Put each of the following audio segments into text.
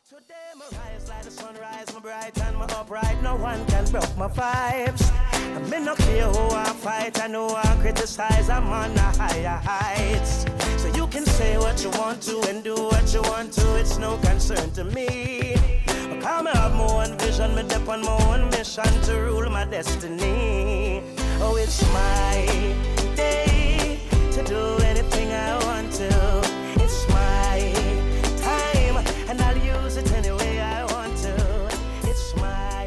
Today my rise like the sunrise, my bright and my upright. No one can broke my vibes. I'm in no care who I fight, I know I criticize. I'm on the higher heights. So you can say what you want to and do what you want to. It's no concern to me. I come have my own vision, me dip on my own mission to rule my destiny. Oh, it's my day to do anything I want to. It's my time, and I'll use it any way I want to. It's my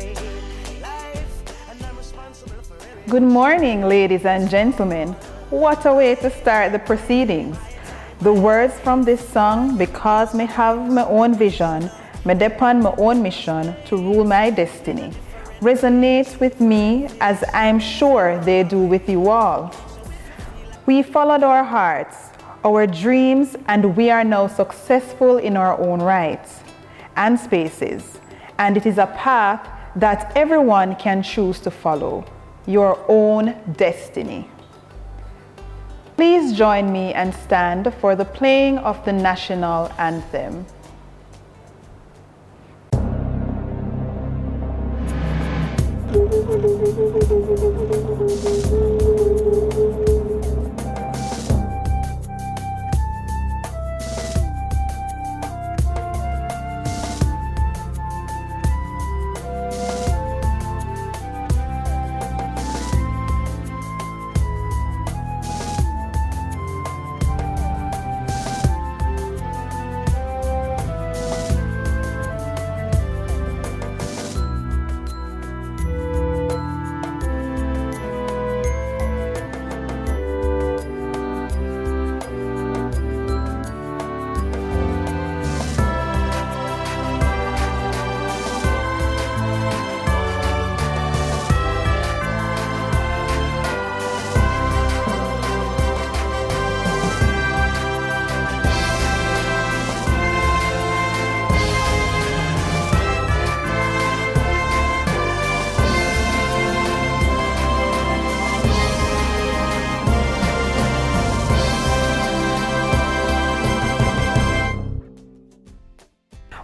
life, and I'm responsible for it. Good morning, ladies and gentlemen. What a way to start the proceedings. The words from this song, because me have my own vision, me depend my own mission to rule my destiny, resonate with me as I'm sure they do with you all. We followed our hearts, our dreams, and we are now successful in our own rights and spaces. And it is a path that everyone can choose to follow, your own destiny. Please join me and stand for the playing of the national anthem.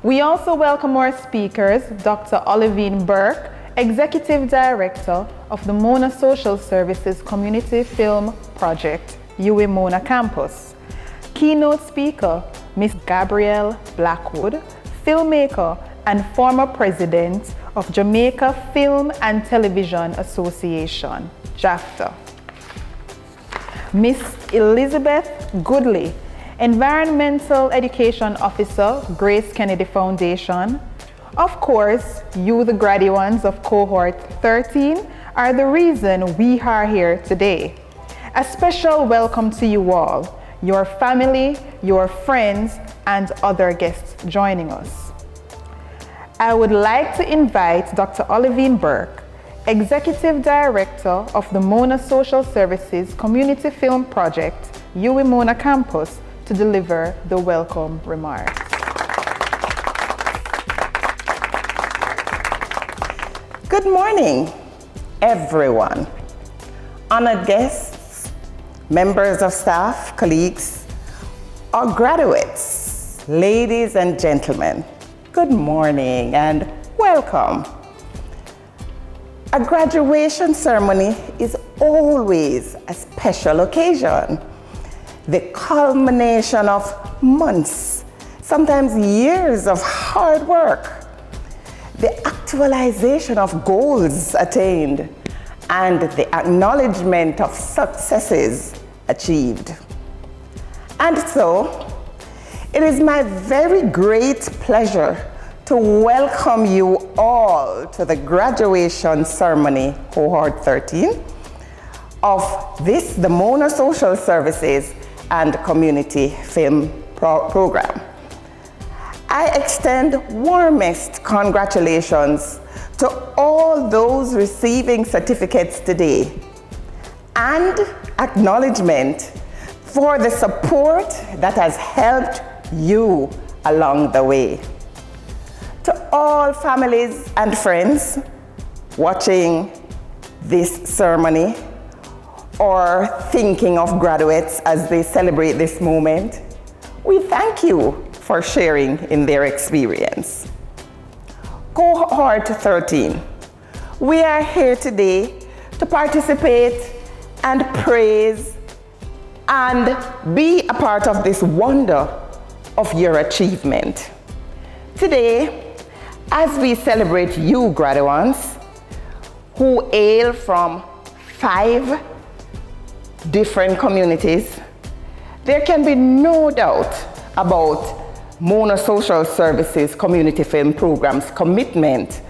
We also welcome our speakers, Dr. Olivine Burke, Executive Director of the Mona Social Services Community Film Project, UWI Mona Campus. Keynote speaker, Ms. Gabrielle Blackwood, filmmaker and former president of Jamaica Film and Television Association, JAFTA. Ms. Elizabeth Goodley, Environmental Education Officer, Grace Kennedy Foundation. Of course, you, the graduates of Cohort 13, are the reason we are here today. A special welcome to you all, your family, your friends, and other guests joining us. I would like to invite Dr. Olivine Burke, Executive Director of the Mona Social Services Community Film Project, UWI Mona Campus, to deliver the welcome remarks. Good morning, everyone. Honored guests, members of staff, colleagues, our graduates, ladies and gentlemen, good morning and welcome. A graduation ceremony is always a special occasion. The culmination of months, sometimes years of hard work, the actualization of goals attained, and the acknowledgement of successes achieved. And so, it is my very great pleasure to welcome you all to the graduation ceremony, Cohort 13, of the Mona Social Services and Community Film Program. I extend warmest congratulations to all those receiving certificates today and acknowledgement for the support that has helped you along the way. To all families and friends watching this ceremony, or thinking of graduates as they celebrate this moment, we thank you for sharing in their experience. Cohort 13, we are here today to participate and praise and be a part of this wonder of your achievement. Today, as we celebrate you graduates who hail from 5 different communities, there can be no doubt about Mona Social Services Community Film Program's commitment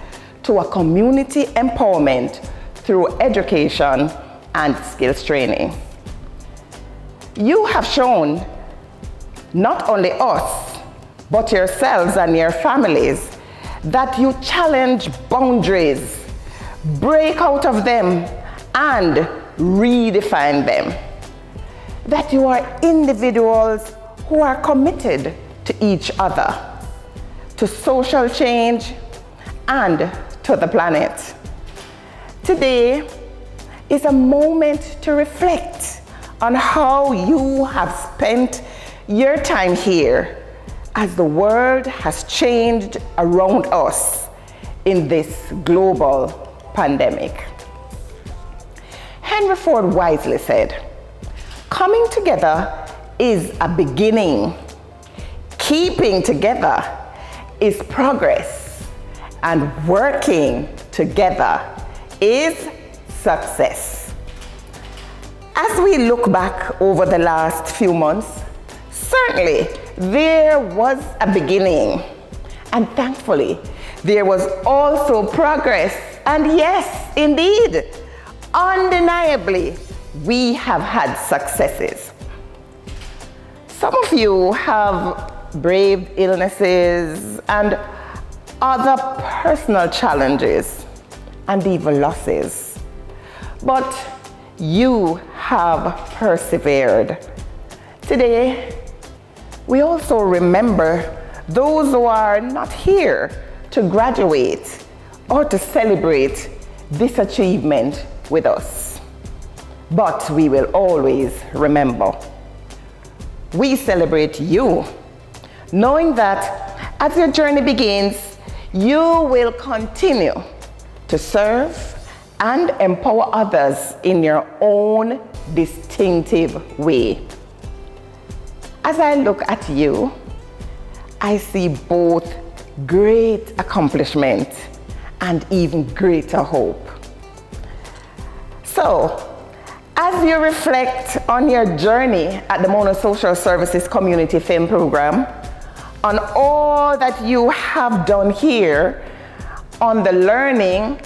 to a community empowerment through education and skills training. You have shown not only us, but yourselves and your families that you challenge boundaries, break out of them, and redefine them. That you are individuals who are committed to each other, to social change, and to the planet. Today is a moment to reflect on how you have spent your time here as the world has changed around us in this global pandemic. Henry Ford wisely said, "Coming together is a beginning. Keeping together is progress, and working together is success." As we look back over the last few months, certainly there was a beginning, and thankfully there was also progress, and yes, indeed, undeniably, we have had successes. Some of you have braved illnesses and other personal challenges and even losses, but you have persevered. Today, we also remember those who are not here to graduate or to celebrate this achievement with us. But we will always remember. We celebrate you, knowing that as your journey begins, you will continue to serve and empower others in your own distinctive way. As I look at you, I see both great accomplishment and even greater hope. So, as you reflect on your journey at the Mona Social Services Community Film Program, on all that you have done here, on the learning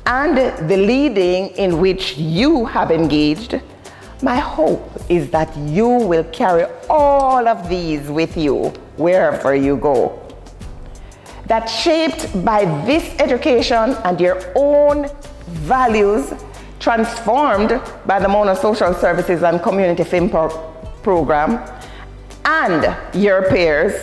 and the leading in which you have engaged, my hope is that you will carry all of these with you wherever you go. That shaped by this education and your own values, transformed by the Mona Social Services and Community Film Program and your peers,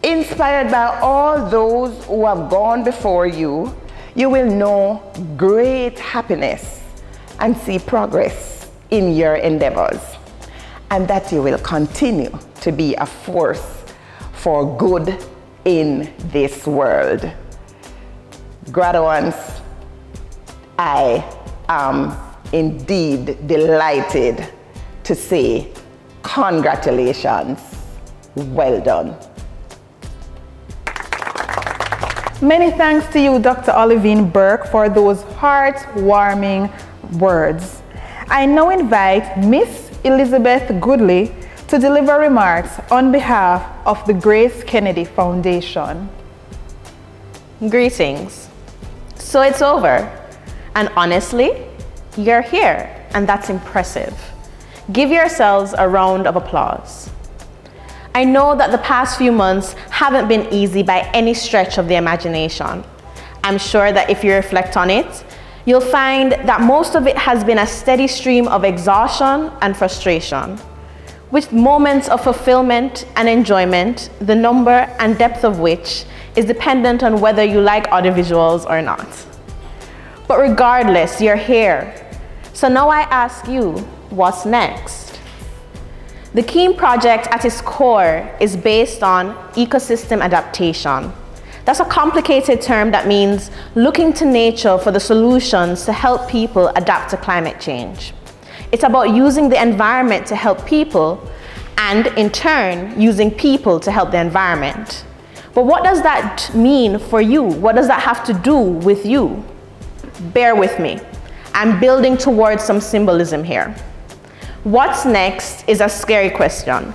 inspired by all those who have gone before you, you will know great happiness and see progress in your endeavors, and that you will continue to be a force for good in this world. Graduates, I am indeed delighted to say congratulations, well done. Many thanks to you, Dr. Olivine Burke, for those heartwarming words. I now invite Miss Elizabeth Goodley to deliver remarks on behalf of the Grace Kennedy Foundation. Greetings. So it's over, and honestly, you're here, and that's impressive. Give yourselves a round of applause. I know that the past few months haven't been easy by any stretch of the imagination. I'm sure that if you reflect on it, you'll find that most of it has been a steady stream of exhaustion and frustration, with moments of fulfillment and enjoyment, the number and depth of which is dependent on whether you like audiovisuals or not. But regardless, you're here. So now I ask you, what's next? The KHEAM project at its core is based on ecosystem adaptation. That's a complicated term that means looking to nature for the solutions to help people adapt to climate change. It's about using the environment to help people and, in turn, using people to help the environment. But what does that mean for you? What does that have to do with you? Bear with me. I'm building towards some symbolism here. What's next is a scary question,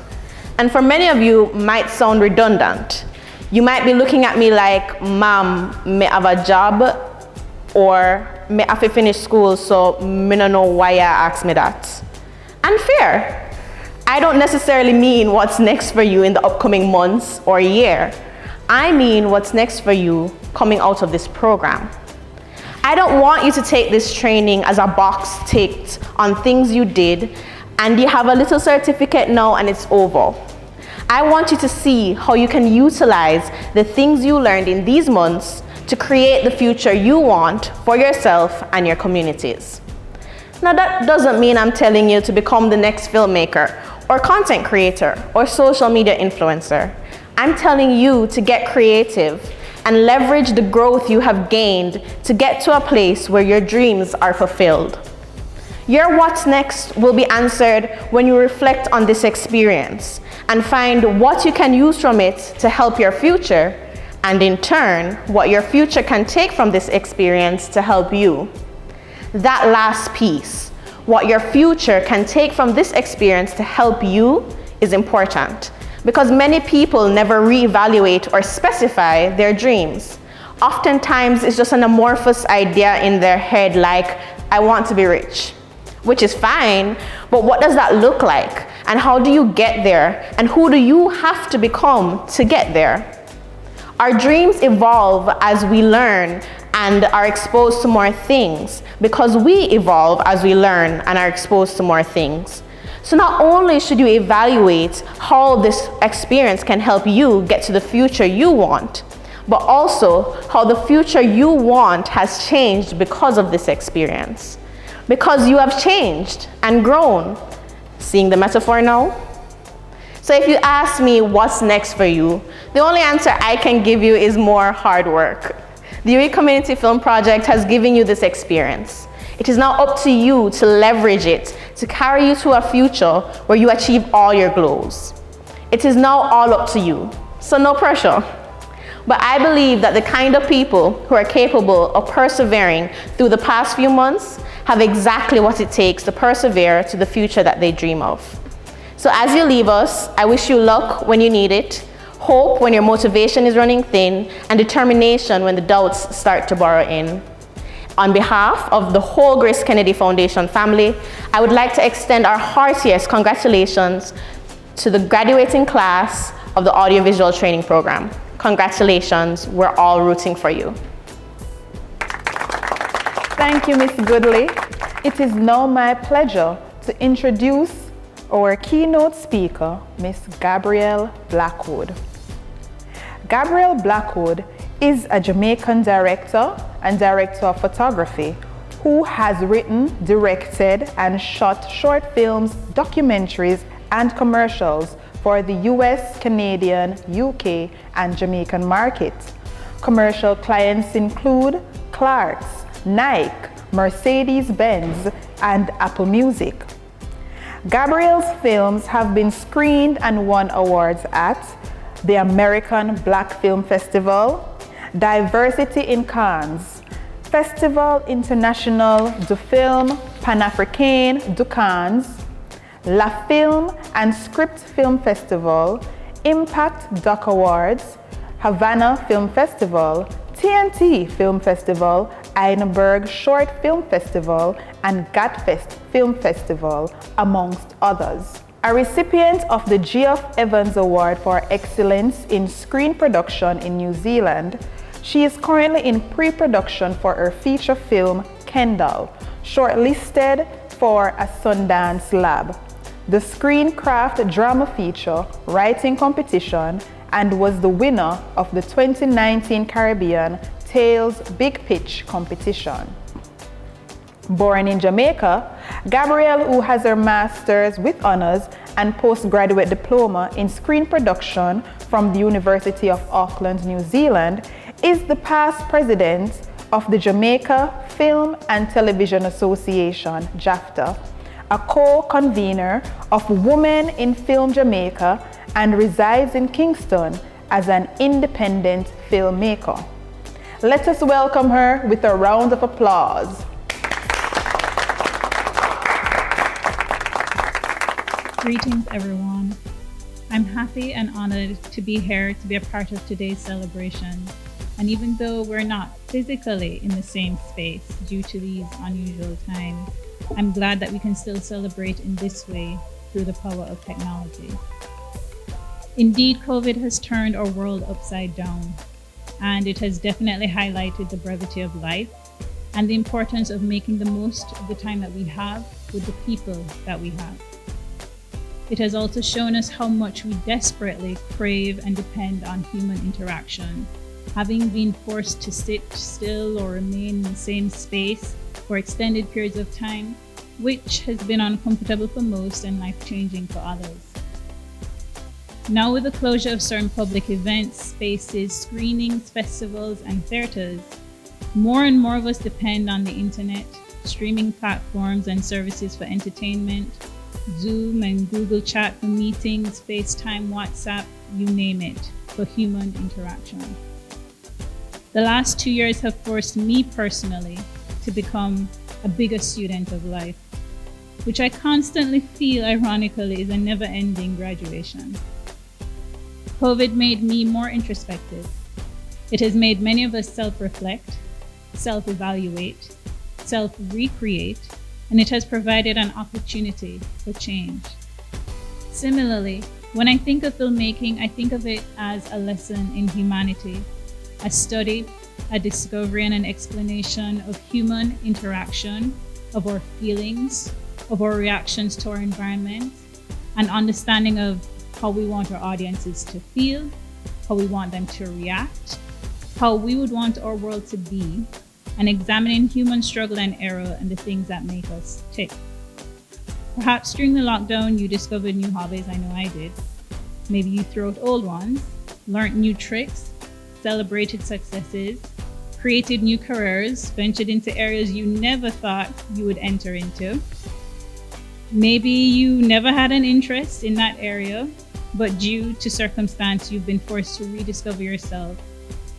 and for many of you might sound redundant. You might be looking at me like, Mom, me have a job, or me have to finish school, so me don't know why you ask me that. And fair. I don't necessarily mean what's next for you in the upcoming months or year. I mean what's next for you coming out of this program. I don't want you to take this training as a box ticked on things you did and you have a little certificate now and it's over. I want you to see how you can utilize the things you learned in these months to create the future you want for yourself and your communities. Now that doesn't mean I'm telling you to become the next filmmaker or content creator or social media influencer. I'm telling you to get creative and leverage the growth you have gained to get to a place where your dreams are fulfilled. Your what's next will be answered when you reflect on this experience and find what you can use from it to help your future, and in turn, what your future can take from this experience to help you. That last piece, what your future can take from this experience to help you, is important because many people never reevaluate or specify their dreams. Oftentimes, it's just an amorphous idea in their head like, I want to be rich, which is fine, but what does that look like? And how do you get there? And who do you have to become to get there? Our dreams evolve as we learn and are exposed to more things because we evolve as we learn and are exposed to more things. So not only should you evaluate how this experience can help you get to the future you want, but also how the future you want has changed because of this experience. Because you have changed and grown. Seeing the metaphor now? So if you ask me what's next for you, the only answer I can give you is more hard work. The UE Community Film Project has given you this experience. It is now up to you to leverage it, to carry you to a future where you achieve all your goals. It is now all up to you, so no pressure. But I believe that the kind of people who are capable of persevering through the past few months have exactly what it takes to persevere to the future that they dream of. So as you leave us, I wish you luck when you need it, hope when your motivation is running thin, and determination when the doubts start to burrow in. On behalf of the whole Grace Kennedy Foundation family, I would like to extend our heartiest congratulations to the graduating class of the Audiovisual Training Program. Congratulations, we're all rooting for you. Thank you, Ms. Goodley. It is now my pleasure to introduce our keynote speaker, Ms. Gabrielle Blackwood. Gabrielle Blackwood is a Jamaican director and director of photography who has written, directed, and shot short films, documentaries, and commercials for the US, Canadian, UK, and Jamaican markets. Commercial clients include Clarks, Nike, Mercedes-Benz, and Apple Music. Gabrielle's films have been screened and won awards at the American Black Film Festival, Diversity in Cannes, Festival International du Film Pan-Africain du Cannes, La Film and Script Film Festival, Impact Doc Awards, Havana Film Festival, TNT Film Festival, Edinburgh Short Film Festival, and Gatfest Film Festival, amongst others. A recipient of the Geoff Evans Award for Excellence in Screen Production in New Zealand, she is currently in pre-production for her feature film, Kendall, shortlisted for a Sundance Lab, the Screencraft Drama Feature Writing Competition, and was the winner of the 2019 Caribbean Tales Big Pitch competition. Born in Jamaica, Gabrielle, who has her master's with honors and postgraduate diploma in screen production from the University of Auckland, New Zealand, is the past president of the Jamaica Film and Television Association, JAFTA, a co-convener of Women in Film Jamaica, and resides in Kingston as an independent filmmaker. Let us welcome her with a round of applause. Greetings, everyone. I'm happy and honored to be here to be a part of today's celebration. And even though we're not physically in the same space due to these unusual times, I'm glad that we can still celebrate in this way through the power of technology. Indeed, COVID has turned our world upside down, and it has definitely highlighted the brevity of life and the importance of making the most of the time that we have with the people that we have. It has also shown us how much we desperately crave and depend on human interaction, having been forced to sit still or remain in the same space for extended periods of time, which has been uncomfortable for most and life-changing for others. Now, with the closure of certain public events, spaces, screenings, festivals, and theaters, more and more of us depend on the internet, streaming platforms and services for entertainment, Zoom and Google Chat for meetings, FaceTime, WhatsApp, you name it, for human interaction. The last 2 years have forced me personally to become a bigger student of life, which I constantly feel, ironically, is a never-ending graduation. COVID made me more introspective. It has made many of us self-reflect, self-evaluate, self-recreate, and it has provided an opportunity for change. Similarly, when I think of filmmaking, I think of it as a lesson in humanity, a study, a discovery, and an explanation of human interaction, of our feelings, of our reactions to our environment, an understanding of how we want our audiences to feel, how we want them to react, how we would want our world to be, and examining human struggle and error and the things that make us tick. Perhaps during the lockdown, you discovered new hobbies. I know I did. Maybe you threw out old ones, learned new tricks, celebrated successes, created new careers, ventured into areas you never thought you would enter into. Maybe you never had an interest in that area, but due to circumstance, you've been forced to rediscover yourself,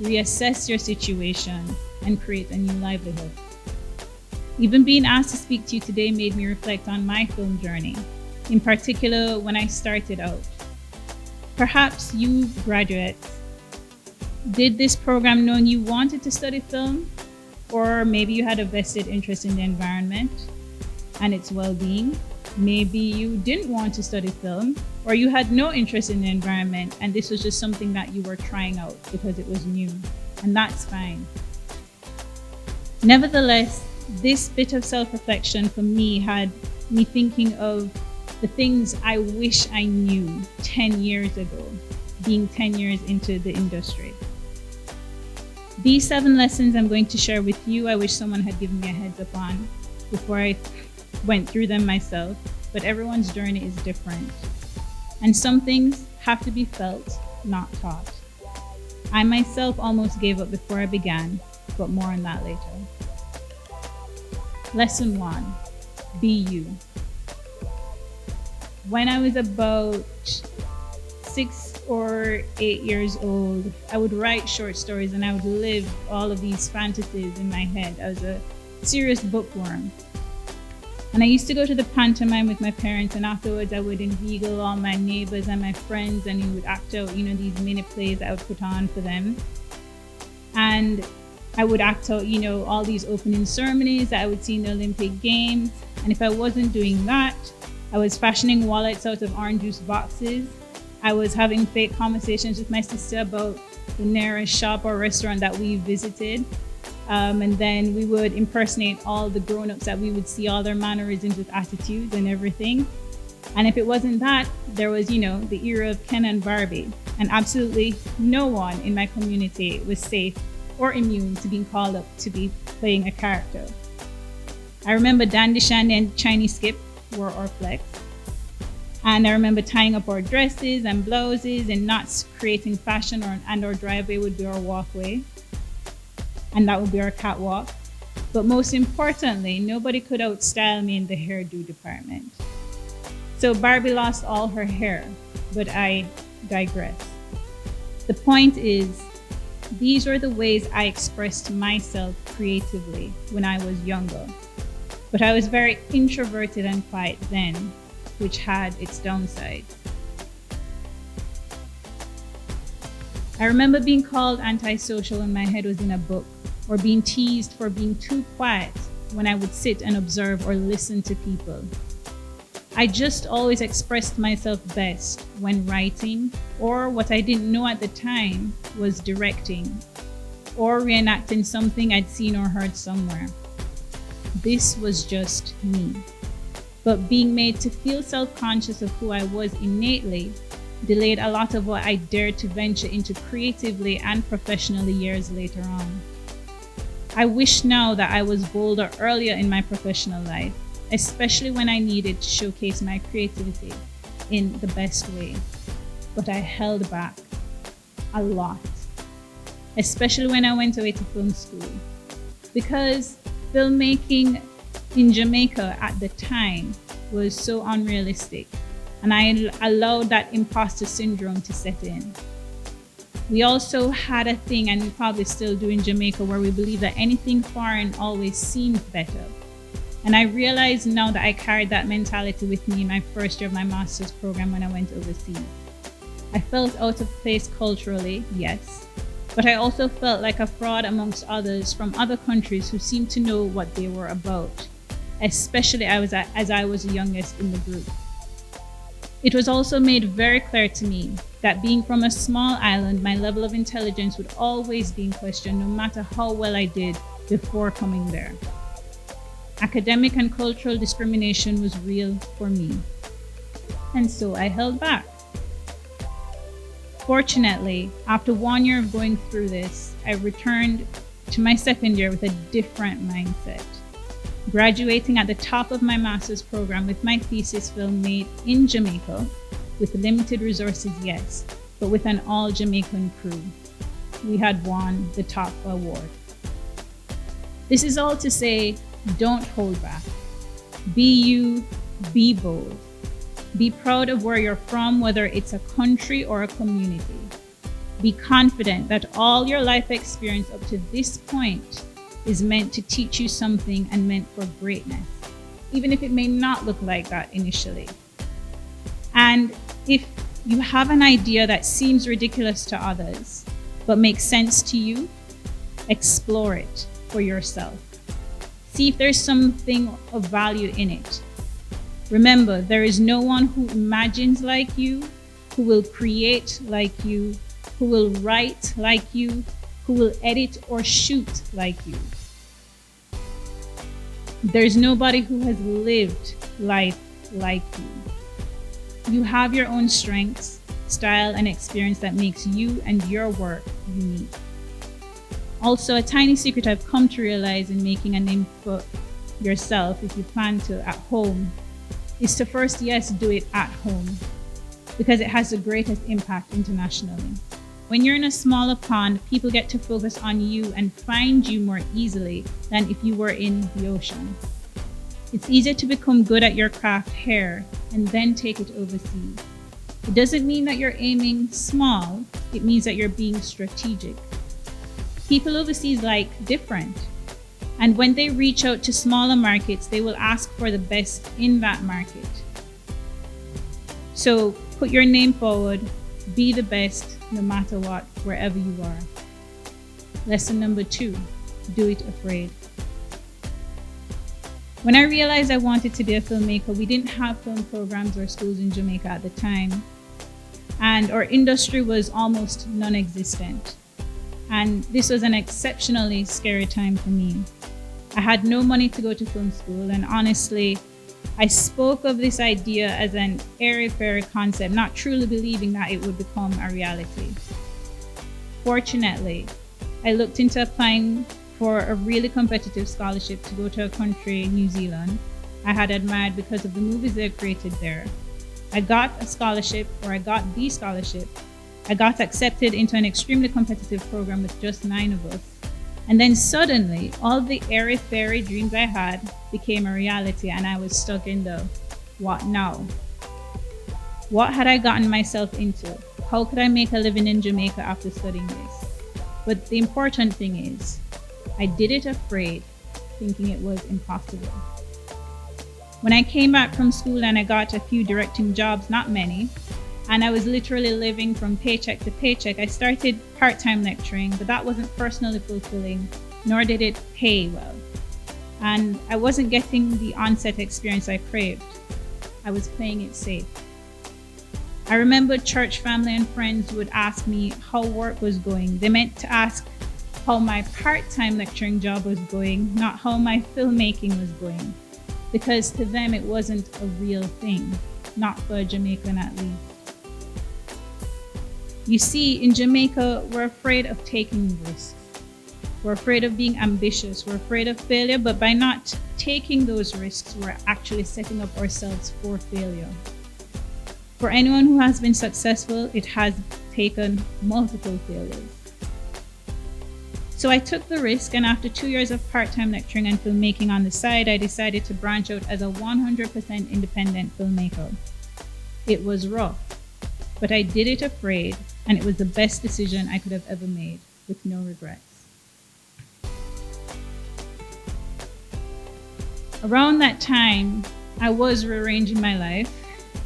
reassess your situation, and create a new livelihood. Even being asked to speak to you today made me reflect on my film journey, in particular when I started out. Perhaps you graduates did this program knowing you wanted to study film, or maybe you had a vested interest in the environment and its well-being. Maybe you didn't want to study film, or you had no interest in the environment and this was just something that you were trying out because it was new, and that's fine. Nevertheless, this bit of self-reflection for me had me thinking of the things I wish I knew 10 years ago, being 10 years into the industry. These 7 lessons I'm going to share with you, I wish someone had given me a heads up on before I went through them myself, but everyone's journey is different. And some things have to be felt, not taught. I myself almost gave up before I began, but more on that later. Lesson 1, be you. When I was about 6 or 8 years old, I would write short stories and I would live all of these fantasies in my head. I was a serious bookworm. And I used to go to the pantomime with my parents, and afterwards I would inveigle all my neighbors and my friends, and we would act out, these mini plays that I would put on for them. And I would act out, all these opening ceremonies that I would see in the Olympic Games. And if I wasn't doing that, I was fashioning wallets out of orange juice boxes. I was having fake conversations with my sister about the nearest shop or restaurant that we visited. And then we would impersonate all the grown-ups that we would see, all their mannerisms with attitudes and everything. And if it wasn't that, there was, the era of Ken and Barbie. And absolutely no one in my community was safe or immune to being called up to be playing a character. I remember Dandy Shandy and Chinese Skip were our flex. And I remember tying up our dresses and blouses and knots, creating fashion, and our driveway would be our walkway. And that would be our catwalk. But most importantly, nobody could outstyle me in the hairdo department. So Barbie lost all her hair, but I digress. The point is, these were the ways I expressed myself creatively when I was younger. But I was very introverted and quiet then, which had its downside. I remember being called antisocial when my head was in a book, or being teased for being too quiet when I would sit and observe or listen to people. I just always expressed myself best when writing, or what I didn't know at the time was directing, or reenacting something I'd seen or heard somewhere. This was just me. But being made to feel self-conscious of who I was innately delayed a lot of what I dared to venture into creatively and professionally years later on. I wish now that I was bolder earlier in my professional life, especially when I needed to showcase my creativity in the best way. But I held back a lot, especially when I went away to film school, because filmmaking in Jamaica at the time was so unrealistic, and I allowed that imposter syndrome to set in. We also had a thing, and we probably still do in Jamaica, where we believe that anything foreign always seems better. And I realize now that I carried that mentality with me in my first year of my master's program when I went overseas. I felt out of place culturally, yes, but I also felt like a fraud amongst others from other countries who seemed to know what they were about, especially as I was the youngest in the group. It was also made very clear to me that being from a small island, my level of intelligence would always be in question, no matter how well I did before coming there. Academic and cultural discrimination was real for me, and so I held back. Fortunately, after 1 year of going through this, I returned to my second year with a different mindset, graduating at the top of my master's program with my thesis film made in Jamaica, with limited resources, yes, but with an all-Jamaican crew. We had won the top award. This is all to say, don't hold back. Be you, be bold. Be proud of where you're from, whether it's a country or a community. Be confident that all your life experience up to this point is meant to teach you something and meant for greatness, even if it may not look like that initially. And if you have an idea that seems ridiculous to others, but makes sense to you, explore it for yourself. See if there's something of value in it. Remember, there is no one who imagines like you, who will create like you, who will write like you, who will edit or shoot like you. There's nobody who has lived life like you. You have your own strengths, style, and experience that makes you and your work unique. Also, a tiny secret I've come to realize in making a name for yourself, if you plan to at home, is to first, yes, do it at home, because it has the greatest impact internationally. When you're in a smaller pond, people get to focus on you and find you more easily than if you were in the ocean. It's easier to become good at your craft here and then take it overseas. It doesn't mean that you're aiming small, it means that you're being strategic. People overseas like different. And when they reach out to smaller markets, they will ask for the best in that market. So put your name forward, be the best no matter what, wherever you are. Lesson number 2, do it afraid. When I realized I wanted to be a filmmaker, we didn't have film programs or schools in Jamaica at the time, and our industry was almost non-existent. And this was an exceptionally scary time for me. I had no money to go to film school, and honestly, I spoke of this idea as an airy-fairy concept, not truly believing that it would become a reality. Fortunately, I looked into applying for a really competitive scholarship to go to a country, New Zealand, I had admired because of the movies they created there. I got a scholarship, or I got the scholarship. I got accepted into an extremely competitive program with just 9 of us. And then suddenly, all the airy-fairy dreams I had became a reality, and I was stuck in the what now? What had I gotten myself into? How could I make a living in Jamaica after studying this? But the important thing is, I did it afraid, thinking it was impossible. When I came back from school and I got a few directing jobs, not many, and I was literally living from paycheck to paycheck, I started part-time lecturing, but that wasn't personally fulfilling, nor did it pay well. And I wasn't getting the on-set experience I craved. I was playing it safe. I remember church family and friends would ask me how work was going. They meant to ask how my part-time lecturing job was going, not how my filmmaking was going, because to them it wasn't a real thing, not for a Jamaican at least. You see, in Jamaica, we're afraid of taking risks. We're afraid of being ambitious. We're afraid of failure, but by not taking those risks, we're actually setting up ourselves for failure. For anyone who has been successful, it has taken multiple failures. So I took the risk, and after 2 years of part-time lecturing and filmmaking on the side, I decided to branch out as a 100% independent filmmaker. It was rough, but I did it afraid, and it was the best decision I could have ever made, with no regrets. Around that time, I was rearranging my life.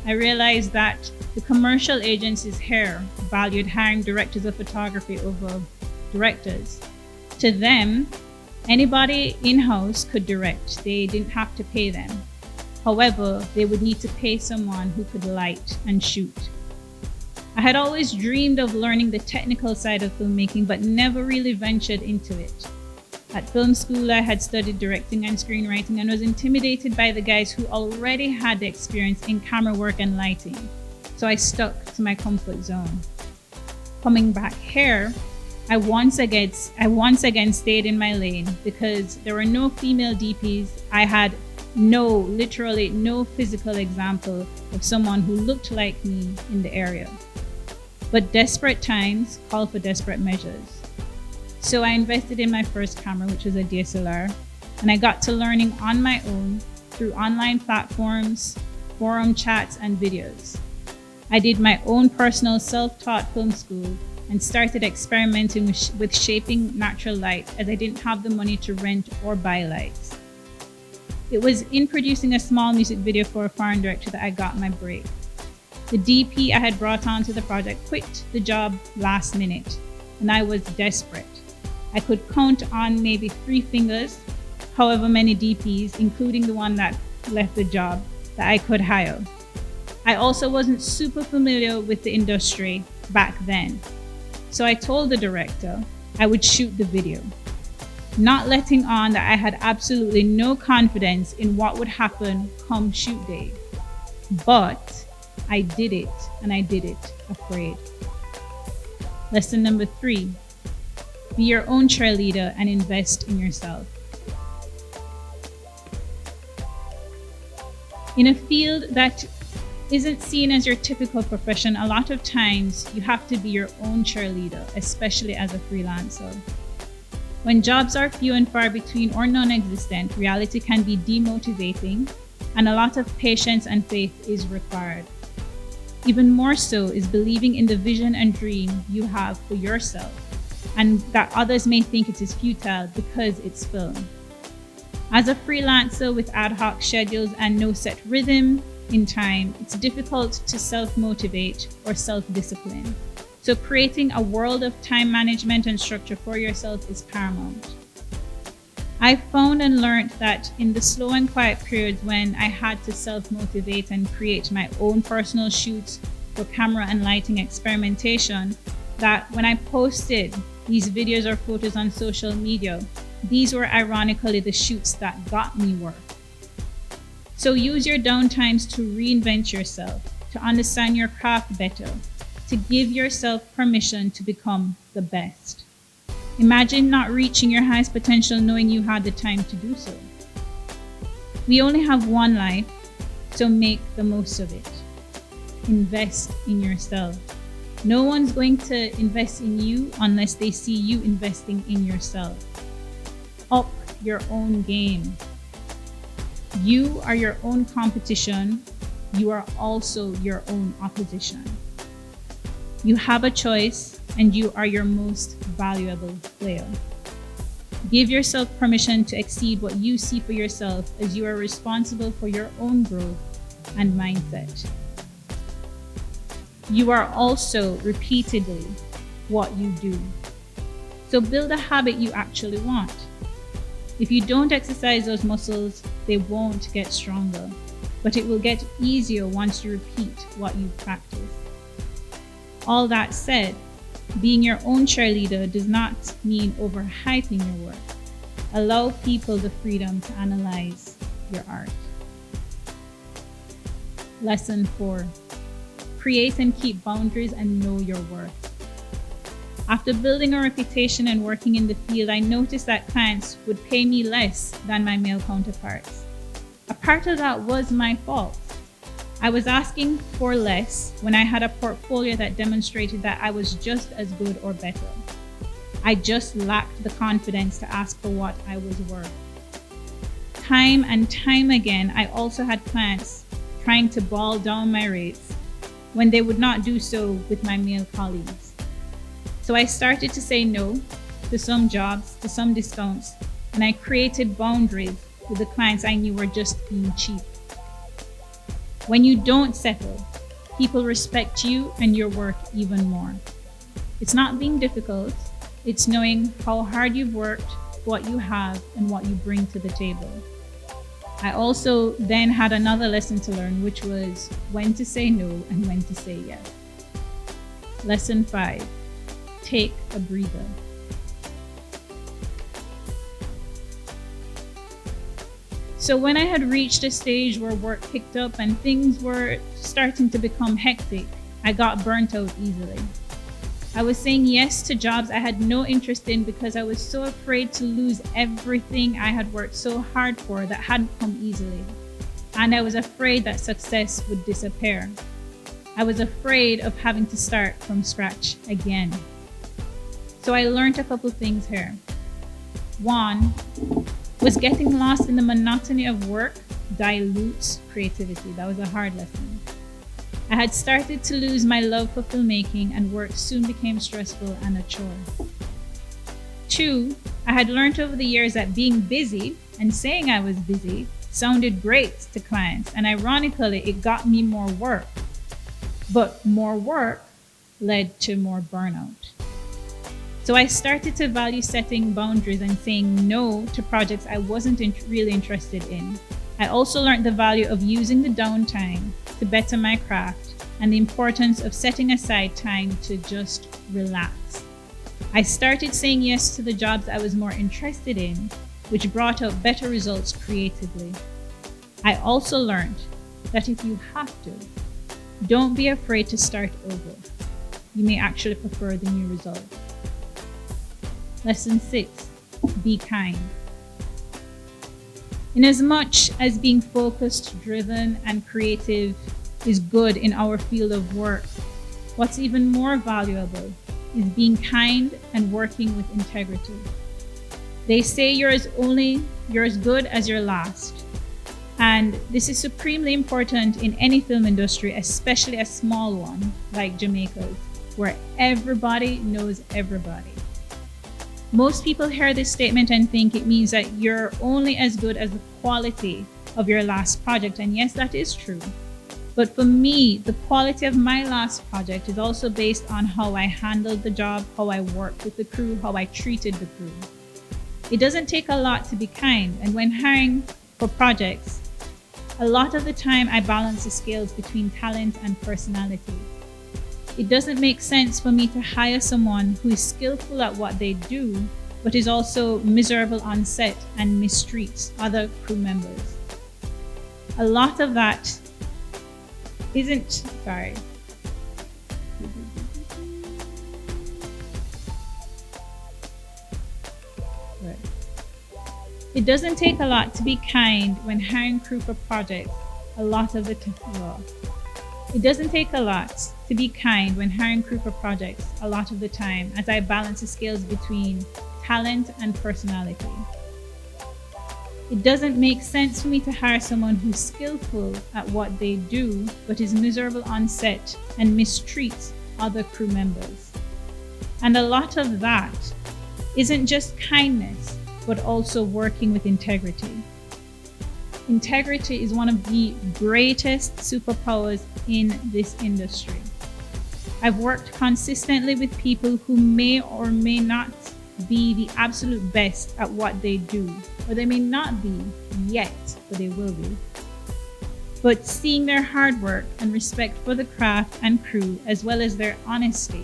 I realized that the commercial agencies here valued hiring directors of photography over directors. To them, anybody in-house could direct. They didn't have to pay them. However, they would need to pay someone who could light and shoot. I had always dreamed of learning the technical side of filmmaking, but never really ventured into it. At film school, I had studied directing and screenwriting and was intimidated by the guys who already had the experience in camera work and lighting. So I stuck to my comfort zone. Coming back here, I once again stayed in my lane because there were no female DPs. I had literally no physical example of someone who looked like me in the area. But desperate times call for desperate measures. So I invested in my first camera, which was a DSLR, and I got to learning on my own through online platforms, forum chats, and videos. I did my own personal self-taught film school and started experimenting with shaping natural light, as I didn't have the money to rent or buy lights. It was in producing a small music video for a foreign director that I got my break. The DP I had brought onto the project quit the job last minute, and I was desperate. I could count on maybe 3 fingers, however many DPs, including the one that left the job, that I could hire. I also wasn't super familiar with the industry back then. So I told the director I would shoot the video, not letting on that I had absolutely no confidence in what would happen come shoot day. But I did it, and I did it afraid. Lesson number 3. Be your own cheerleader and invest in yourself. In a field that isn't seen as your typical profession, a lot of times you have to be your own cheerleader, especially as a freelancer. When jobs are few and far between or non-existent, reality can be demotivating, and a lot of patience and faith is required. Even more so is believing in the vision and dream you have for yourself, and that others may think it is futile because it's film. As a freelancer with ad hoc schedules and no set rhythm in time, it's difficult to self-motivate or self-discipline. So creating a world of time management and structure for yourself is paramount. I found and learned that in the slow and quiet periods when I had to self-motivate and create my own personal shoots for camera and lighting experimentation, that when I posted these videos or photos on social media, these were ironically the shoots that got me work. So use your downtimes to reinvent yourself, to understand your craft better, to give yourself permission to become the best. Imagine not reaching your highest potential knowing you had the time to do so. We only have one life, so make the most of it. invest in yourself. No one's going to invest in you unless they see you investing in yourself. Up your own game. You are your own competition. You are also your own opposition. You have a choice, and you are your most valuable player. Give yourself permission to exceed what you see for yourself, as you are responsible for your own growth and mindset. You are also repeatedly what you do. So build a habit you actually want. If you don't exercise those muscles, they won't get stronger, but it will get easier once you repeat what you practice. All that said, being your own cheerleader does not mean overhyping your work. Allow people the freedom to analyze your art. Lesson 4. Create and keep boundaries and know your worth. After building a reputation and working in the field, I noticed that clients would pay me less than my male counterparts. A part of that was my fault. I was asking for less when I had a portfolio that demonstrated that I was just as good or better. I just lacked the confidence to ask for what I was worth. Time and time again, I also had clients trying to ball down my rates when they would not do so with my male colleagues. So I started to say no to some jobs, to some discounts, and I created boundaries with the clients I knew were just being cheap. When you don't settle, people respect you and your work even more. It's not being difficult, it's knowing how hard you've worked, what you have, and what you bring to the table. I also then had another lesson to learn, which was when to say no and when to say yes. Lesson 5, take a breather. So when I had reached a stage where work picked up and things were starting to become hectic, I got burnt out easily. I was saying yes to jobs I had no interest in because I was so afraid to lose everything I had worked so hard for that hadn't come easily. And I was afraid that success would disappear. I was afraid of having to start from scratch again. So I learned a couple things here. One was getting lost in the monotony of work dilutes creativity. That was a hard lesson. I had started to lose my love for filmmaking, and work soon became stressful and a chore. 2, I had learned over the years that being busy and saying I was busy sounded great to clients, and ironically, it got me more work. But more work led to more burnout. So I started to value setting boundaries and saying no to projects I wasn't really interested in. I also learned the value of using the downtime to better my craft and the importance of setting aside time to just relax. I started saying yes to the jobs I was more interested in, which brought out better results creatively. I also learned that if you have to, don't be afraid to start over. You may actually prefer the new result. Lesson 6, be kind. Inasmuch as being focused, driven, and creative is good in our field of work, what's even more valuable is being kind and working with integrity. They say you're as good as your last. And this is supremely important in any film industry, especially a small one like Jamaica's, where everybody knows everybody. Most people hear this statement and think it means that you're only as good as the quality of your last project. And yes, that is true. But for me, the quality of my last project is also based on how I handled the job, how I worked with the crew, how I treated the crew. It doesn't take a lot to be kind. And when hiring for projects, a lot of the time I balance the scales between talent and personality. It doesn't make sense for me to hire someone who is skillful at what they do, but is also miserable on set and mistreats other crew members. A lot of that It doesn't take a lot to be kind when hiring crew for projects. A lot of the time, It doesn't take a lot to be kind when hiring crew for projects a lot of the time, as I balance the scales between talent and personality. It doesn't make sense for me to hire someone who's skillful at what they do, but is miserable on set and mistreats other crew members. And a lot of that isn't just kindness, but also working with integrity. Integrity is one of the greatest superpowers in this industry. I've worked consistently with people who may or may not be the absolute best at what they do, or they may not be yet, but they will be. But seeing their hard work and respect for the craft and crew, as well as their honesty,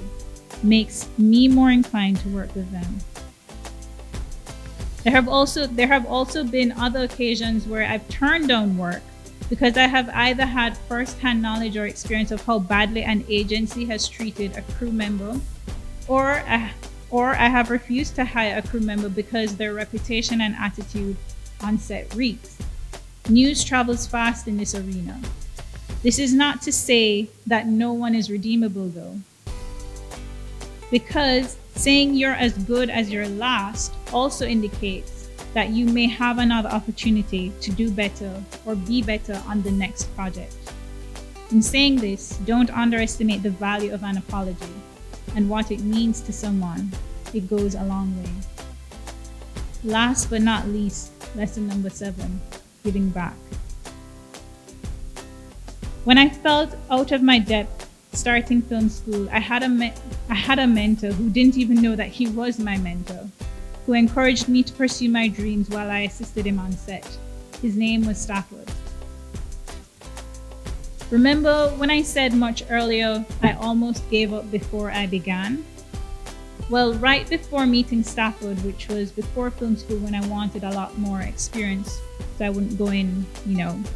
makes me more inclined to work with them. There have also been other occasions where I've turned down work because I have either had first-hand knowledge or experience of how badly an agency has treated a crew member, or I have refused to hire a crew member because their reputation and attitude on set reeks. News travels fast in this arena. This is not to say that no one is redeemable though, because saying you're as good as your last also indicates that you may have another opportunity to do better or be better on the next project. In saying this, don't underestimate the value of an apology and what it means to someone. It goes a long way. Last but not least, lesson number 7, giving back. When I felt out of my depth starting film school, I had a mentor who didn't even know that he was my mentor, who encouraged me to pursue my dreams while I assisted him on set. His name was Stafford. Remember when I said much earlier, I almost gave up before I began? Well, right before meeting Stafford, which was before film school when I wanted a lot more experience, so I wouldn't go in,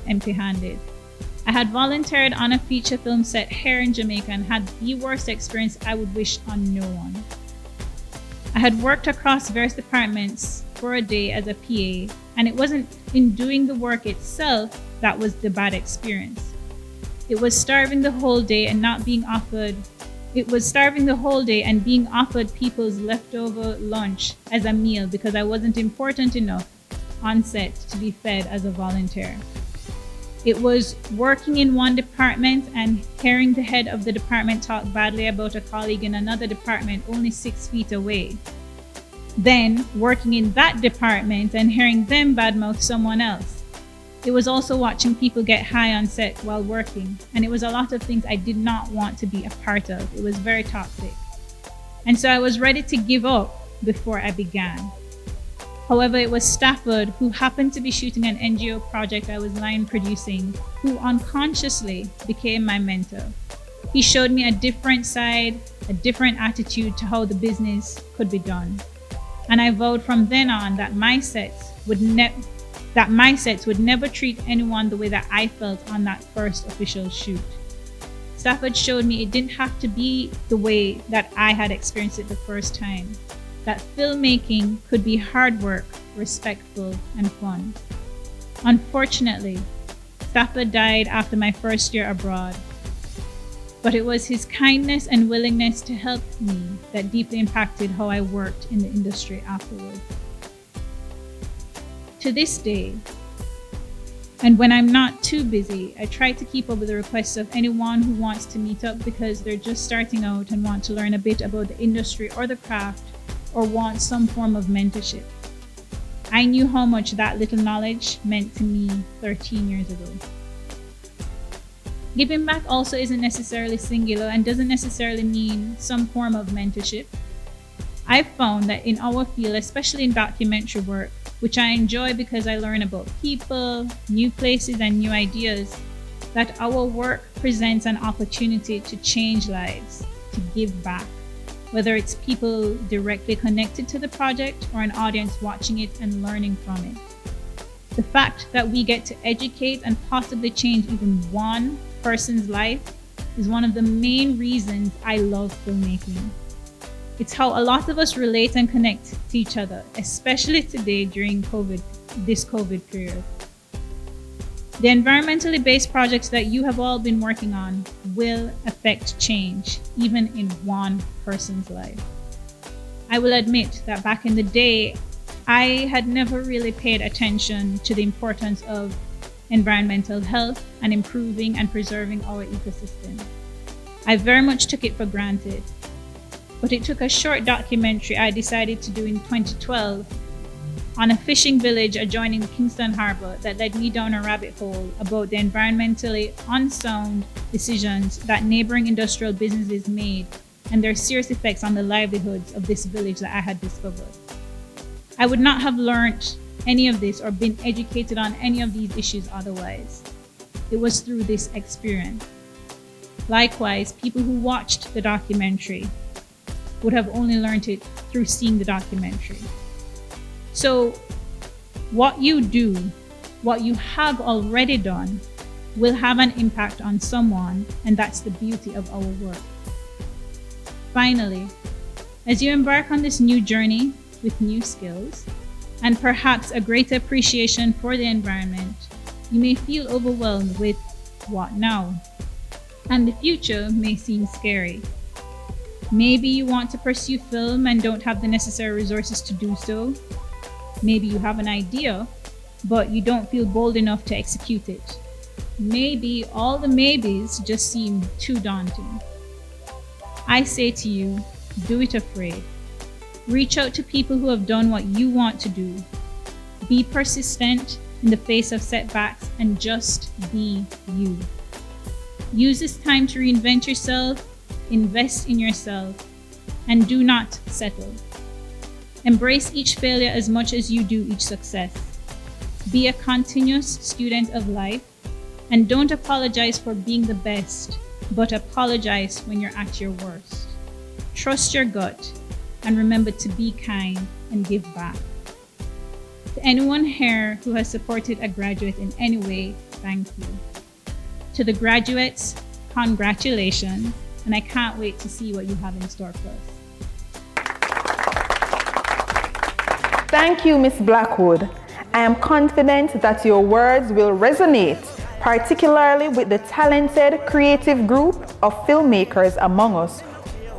empty-handed, I had volunteered on a feature film set here in Jamaica and had the worst experience I would wish on no one. I had worked across various departments for a day as a PA, and it wasn't in doing the work itself that was the bad experience. It was starving the whole day and being offered people's leftover lunch as a meal because I wasn't important enough on set to be fed as a volunteer. It was working in one department and hearing the head of the department talk badly about a colleague in another department only 6 feet away. Then working in that department and hearing them badmouth someone else. It was also watching people get high on set while working, and it was a lot of things I did not want to be a part of. It was very toxic. And so I was ready to give up before I began. However, it was Stafford, who happened to be shooting an NGO project I was line producing, who unconsciously became my mentor. He showed me a different side, a different attitude to how the business could be done. And I vowed from then on that my sets would never treat anyone the way that I felt on that first official shoot. Stafford showed me it didn't have to be the way that I had experienced it the first time. That filmmaking could be hard work, respectful, and fun. Unfortunately, Stafford died after my first year abroad, but it was his kindness and willingness to help me that deeply impacted how I worked in the industry afterwards. To this day, and when I'm not too busy, I try to keep up with the requests of anyone who wants to meet up because they're just starting out and want to learn a bit about the industry or the craft, or want some form of mentorship. I knew how much that little knowledge meant to me 13 years ago. Giving back also isn't necessarily singular and doesn't necessarily mean some form of mentorship. I've found that in our field, especially in documentary work, which I enjoy because I learn about people, new places, and new ideas, that our work presents an opportunity to change lives, to give back. Whether it's people directly connected to the project or an audience watching it and learning from it. The fact that we get to educate and possibly change even one person's life is one of the main reasons I love filmmaking. It's how a lot of us relate and connect to each other, especially today during this COVID period. The environmentally based projects that you have all been working on will affect change, even in one person's life. I will admit that back in the day, I had never really paid attention to the importance of environmental health and improving and preserving our ecosystem. I very much took it for granted. But it took a short documentary I decided to do in 2012 on a fishing village adjoining Kingston Harbor that led me down a rabbit hole about the environmentally unsound decisions that neighboring industrial businesses made and their serious effects on the livelihoods of this village that I had discovered. I would not have learned any of this or been educated on any of these issues otherwise. It was through this experience. Likewise, people who watched the documentary would have only learned it through seeing the documentary. So what you do, what you have already done, will have an impact on someone, and that's the beauty of our work. Finally, as you embark on this new journey with new skills, and perhaps a greater appreciation for the environment, you may feel overwhelmed with what now? And the future may seem scary. Maybe you want to pursue film and don't have the necessary resources to do so. Maybe you have an idea, but you don't feel bold enough to execute it. Maybe all the maybes just seem too daunting. I say to you, do it afraid. Reach out to people who have done what you want to do. Be persistent in the face of setbacks and just be you. Use this time to reinvent yourself, invest in yourself, and do not settle. Embrace each failure as much as you do each success. Be a continuous student of life, and don't apologize for being the best, but apologize when you're at your worst. Trust your gut, and remember to be kind and give back. To anyone here who has supported a graduate in any way, thank you. To the graduates, congratulations, and I can't wait to see what you have in store for us. Thank you, Ms. Blackwood. I am confident that your words will resonate, particularly with the talented, creative group of filmmakers among us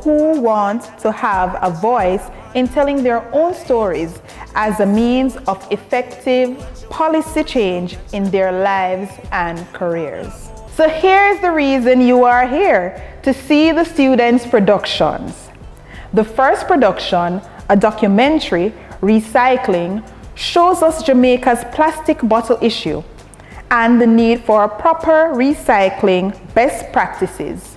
who want to have a voice in telling their own stories as a means of effective policy change in their lives and careers. So here's the reason you are here, to see the students' productions. The first production, a documentary, Recycling, shows us Jamaica's plastic bottle issue and the need for proper recycling best practices.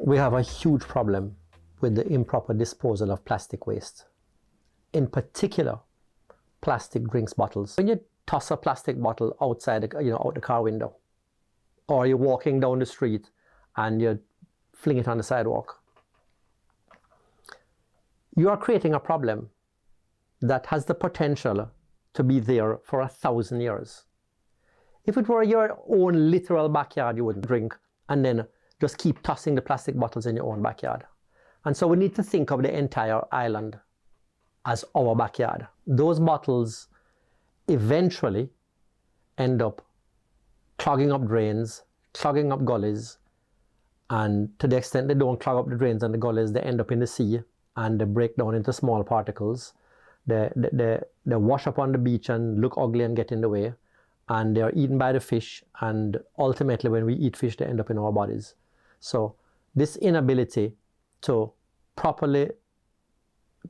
We have a huge problem with the improper disposal of plastic waste. In particular, plastic drinks bottles. When you toss a plastic bottle outside, out the car window, or you're walking down the street and you fling it on the sidewalk, you are creating a problem that has the potential to be there for 1,000 years. If it were your own literal backyard, you wouldn't drink and then just keep tossing the plastic bottles in your own backyard. And so we need to think of the entire island as our backyard. Those bottles eventually end up clogging up drains, clogging up gullies, and to the extent they don't clog up the drains and the gullies, they end up in the sea and they break down into small particles. They wash up on the beach and look ugly and get in the way, and they are eaten by the fish, and ultimately when we eat fish, they end up in our bodies. So this inability to properly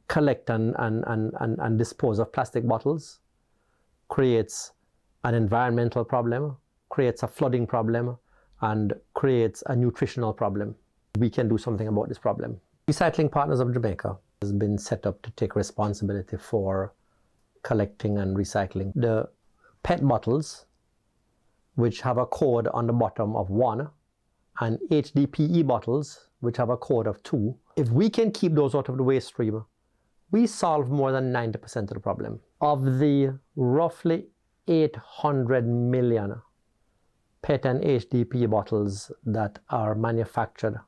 collect and dispose of plastic bottles creates an environmental problem, creates a flooding problem, and creates a nutritional problem. We can do something about this problem. Recycling Partners of Jamaica has been set up to take responsibility for collecting and recycling. The PET bottles, which have a code on the bottom of 1, and HDPE bottles, which have a code of 2, if we can keep those out of the waste stream, we solve more than 90% of the problem. Of the roughly 800 million PET and HDPE bottles that are manufactured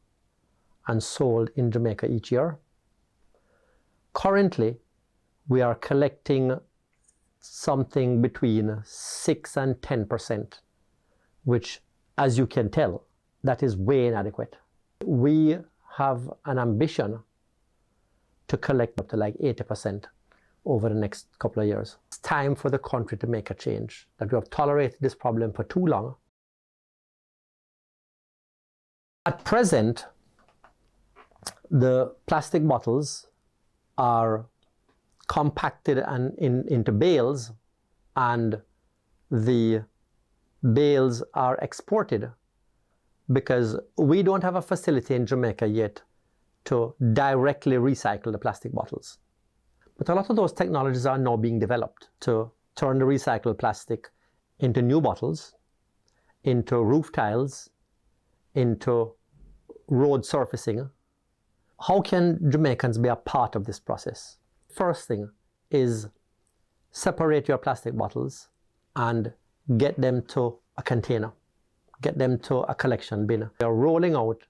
and sold in Jamaica each year, currently we are collecting something between 6 and 10%, which, as you can tell, that is way inadequate. We have an ambition to collect up to like 80% over the next couple of years. It's time for the country to make a change, that we have tolerated this problem for too long. At present, the plastic bottles are compacted and into bales, and the bales are exported because we don't have a facility in Jamaica yet to directly recycle the plastic bottles. But a lot of those technologies are now being developed to turn the recycled plastic into new bottles, into roof tiles, into road surfacing. How can Jamaicans be a part of this process? First thing is separate your plastic bottles and get them to a container, get them to a collection bin. We are rolling out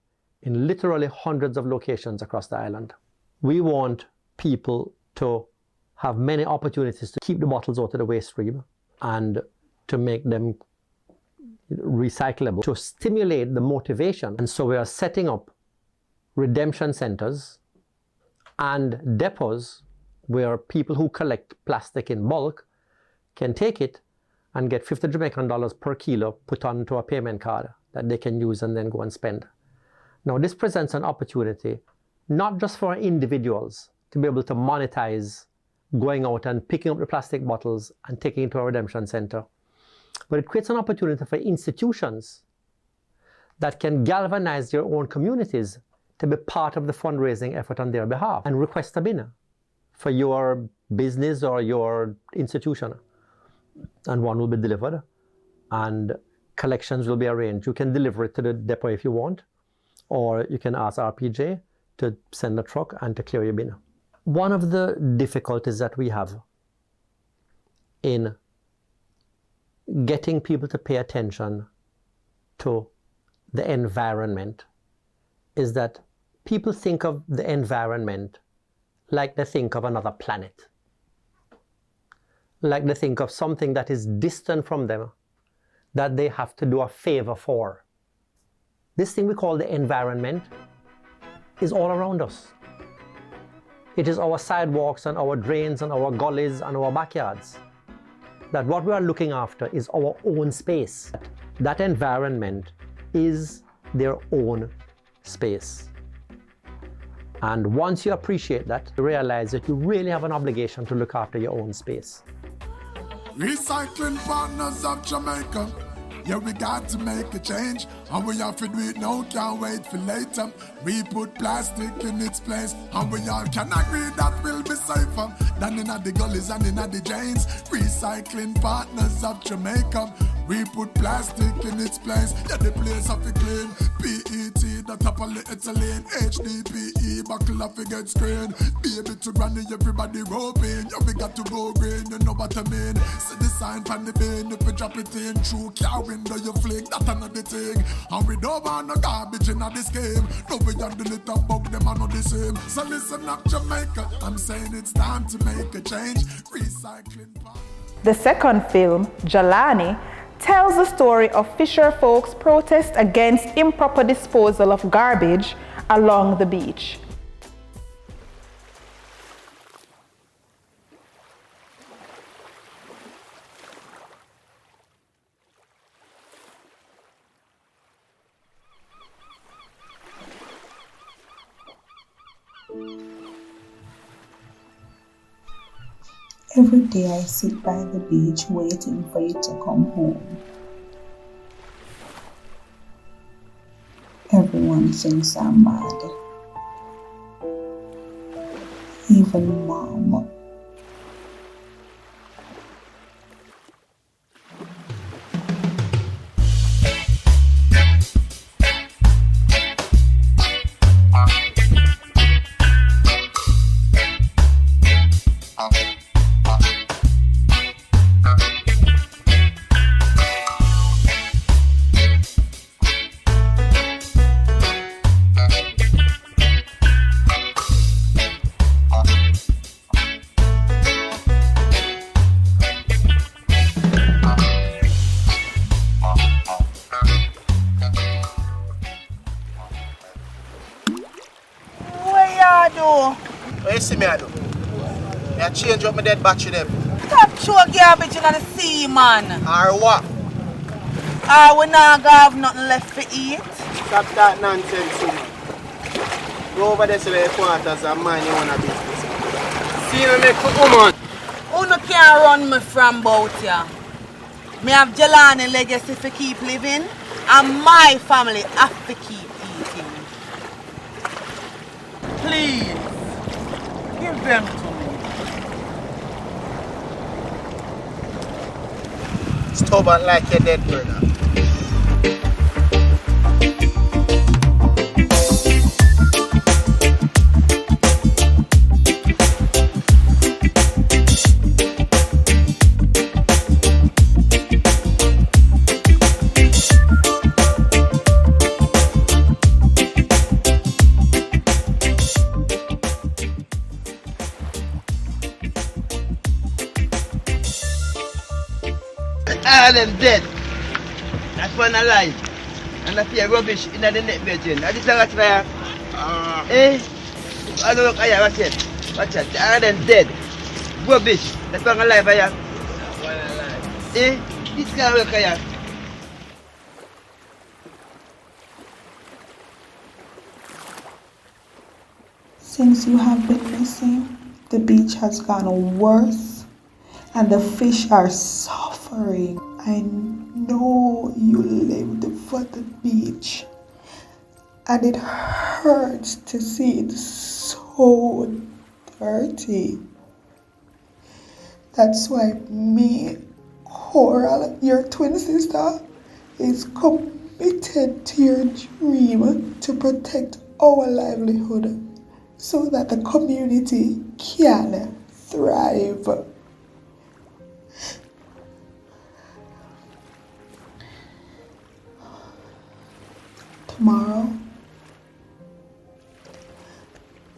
in literally hundreds of locations across the island. We want people to have many opportunities to keep the bottles out of the waste stream and to make them recyclable, to stimulate the motivation. And so we are setting up redemption centers and depots where people who collect plastic in bulk can take it and get 50 Jamaican dollars per kilo put onto a payment card that they can use and then go and spend. Now, this presents an opportunity not just for individuals to be able to monetize going out and picking up the plastic bottles and taking it to a redemption center, but it creates an opportunity for institutions that can galvanize their own communities to be part of the fundraising effort on their behalf and request a bin for your business or your institution. And one will be delivered and collections will be arranged. You can deliver it to the depot if you want, or you can ask RPJ to send a truck and to clear your bin. One of the difficulties that we have in getting people to pay attention to the environment is that people think of the environment like they think of another planet, like they think of something that is distant from them, that they have to do a favor for. This thing we call the environment is all around us. It is our sidewalks and our drains and our gullies and our backyards. That what we are looking after is our own space. That environment is their own space. And once you appreciate that, you realize that you really have an obligation to look after your own space. Recycling partners of Jamaica. Yeah, we got to make a change, and we have to do it now, can't wait for later. We put plastic in its place, and we all can agree that will be safer than in the gullies and in the drains. Recycling partners of Jamaica. We put plastic in its place, yeah, the place of it clean. PET, the top of the ethylene. HDPE, buckle of it get screen. Baby to granny, everybody roping. Yeah, we got to go green, you know what I mean. See the sign from the bin, if you drop it in through car window, you flick, that another thing. And we don't want no garbage in this game. No, we handle it and bug them, I know the same. So listen up, Jamaica, I'm saying it's time to make a change. Recycling. The second film, Jalani, tells the story of fisher folks' protest against improper disposal of garbage along the beach. Every day I sit by the beach waiting for you to come home. Everyone thinks I'm mad. Even Mom. I do? What you see me I do? I change up my dead battery them. Stop throw garbage in the sea, man. Or what? Or we not gonna have nothing left to eat. Stop that nonsense, man. Go over there to the quarters and mind your own business. See me make for woman. Who no can run me from bout here? Me have Jelani legacy to keep living, and my family have to keep eating. Please, give them to me. Stubborn like your dead brother. All them dead. That's one alive. And that's here rubbish in the net bedroom. That is what fire. Eh? I don't look here, watch it. Watch it. All them dead. Rubbish. That's one alive here. One alive. Eh? This guy look here. Since you have been missing, the beach has gotten worse and the fish are suffering. I know you lived for the beach and it hurts to see it so dirty. That's why me, Coral, your twin sister, is committed to your dream to protect our livelihood so that the community can thrive. Tomorrow,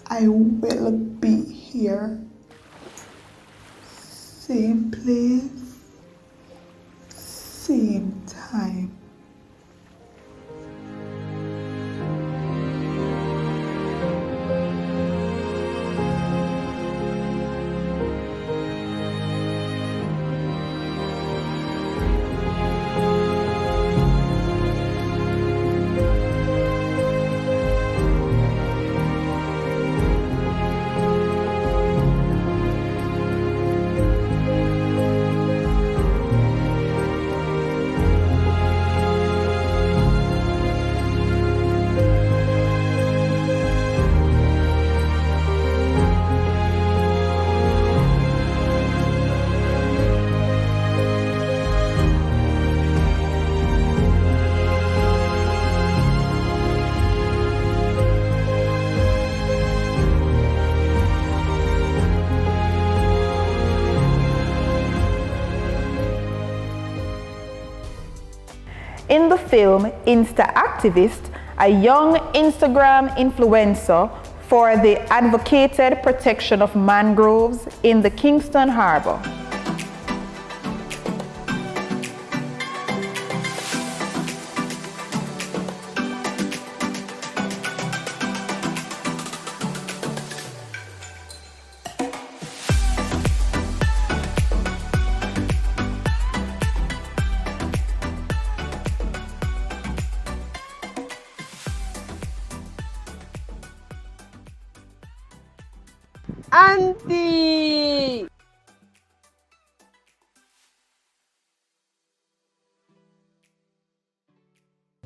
I will be here. Same place, same time. In the film Insta Activist, a young Instagram influencer for the advocated protection of mangroves in the Kingston Harbor. Auntie!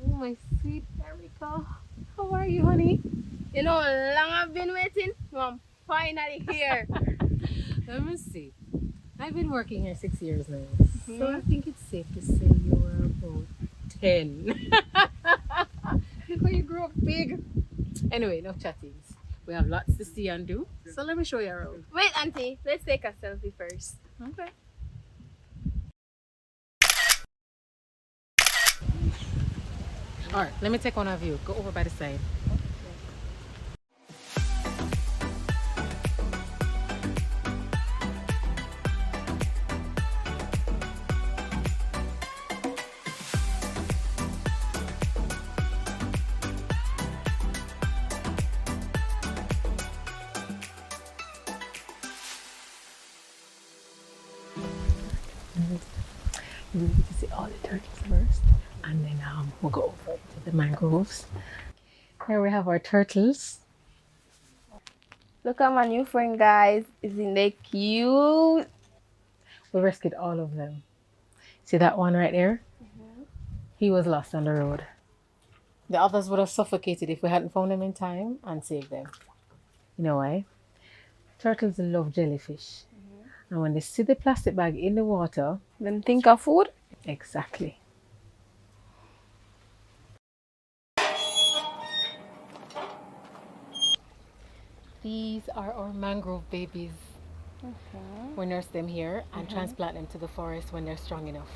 Oh, my sweet Erica. How are you, honey? You know, long I've been waiting. I'm finally here. Let me see. I've been working here 6 years now. So I think it's safe to say you were about 10. Look how you grew up big. Anyway, enough chattings. We have lots to see and do. So let me show you around. Wait, Auntie. Let's take a selfie first. Okay. Alright, let me take one of you. Go over by the side. We'll get to see all the turtles first, and then we'll go over to the mangroves. Here we have our turtles. Look at my new friend, guys. Isn't they cute? We rescued all of them. See that one right there? He was lost on the road. The others would have suffocated if we hadn't found them in time and saved them. You know why? Turtles love jellyfish. And when they see the plastic bag in the water, Them think of food? exactly. These are our mangrove babies. We nurse them here and transplant them to the forest when they're strong enough.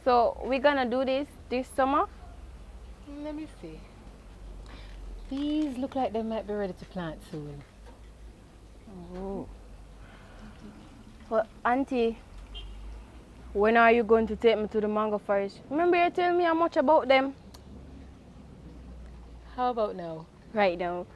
So we're gonna do this summer? Let me see. These look like they might be ready to plant soon. Oh. Well, Auntie, when are you going to take me to the mango forest? Remember you telling me how much about them? How about now? Right now.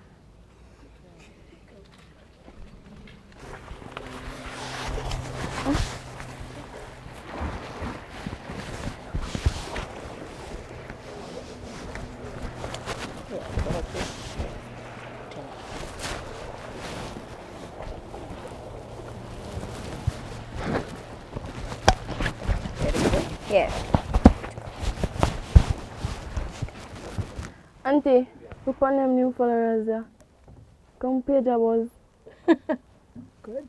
Yes. Auntie, look on them new followers there. Come pay the was. Good.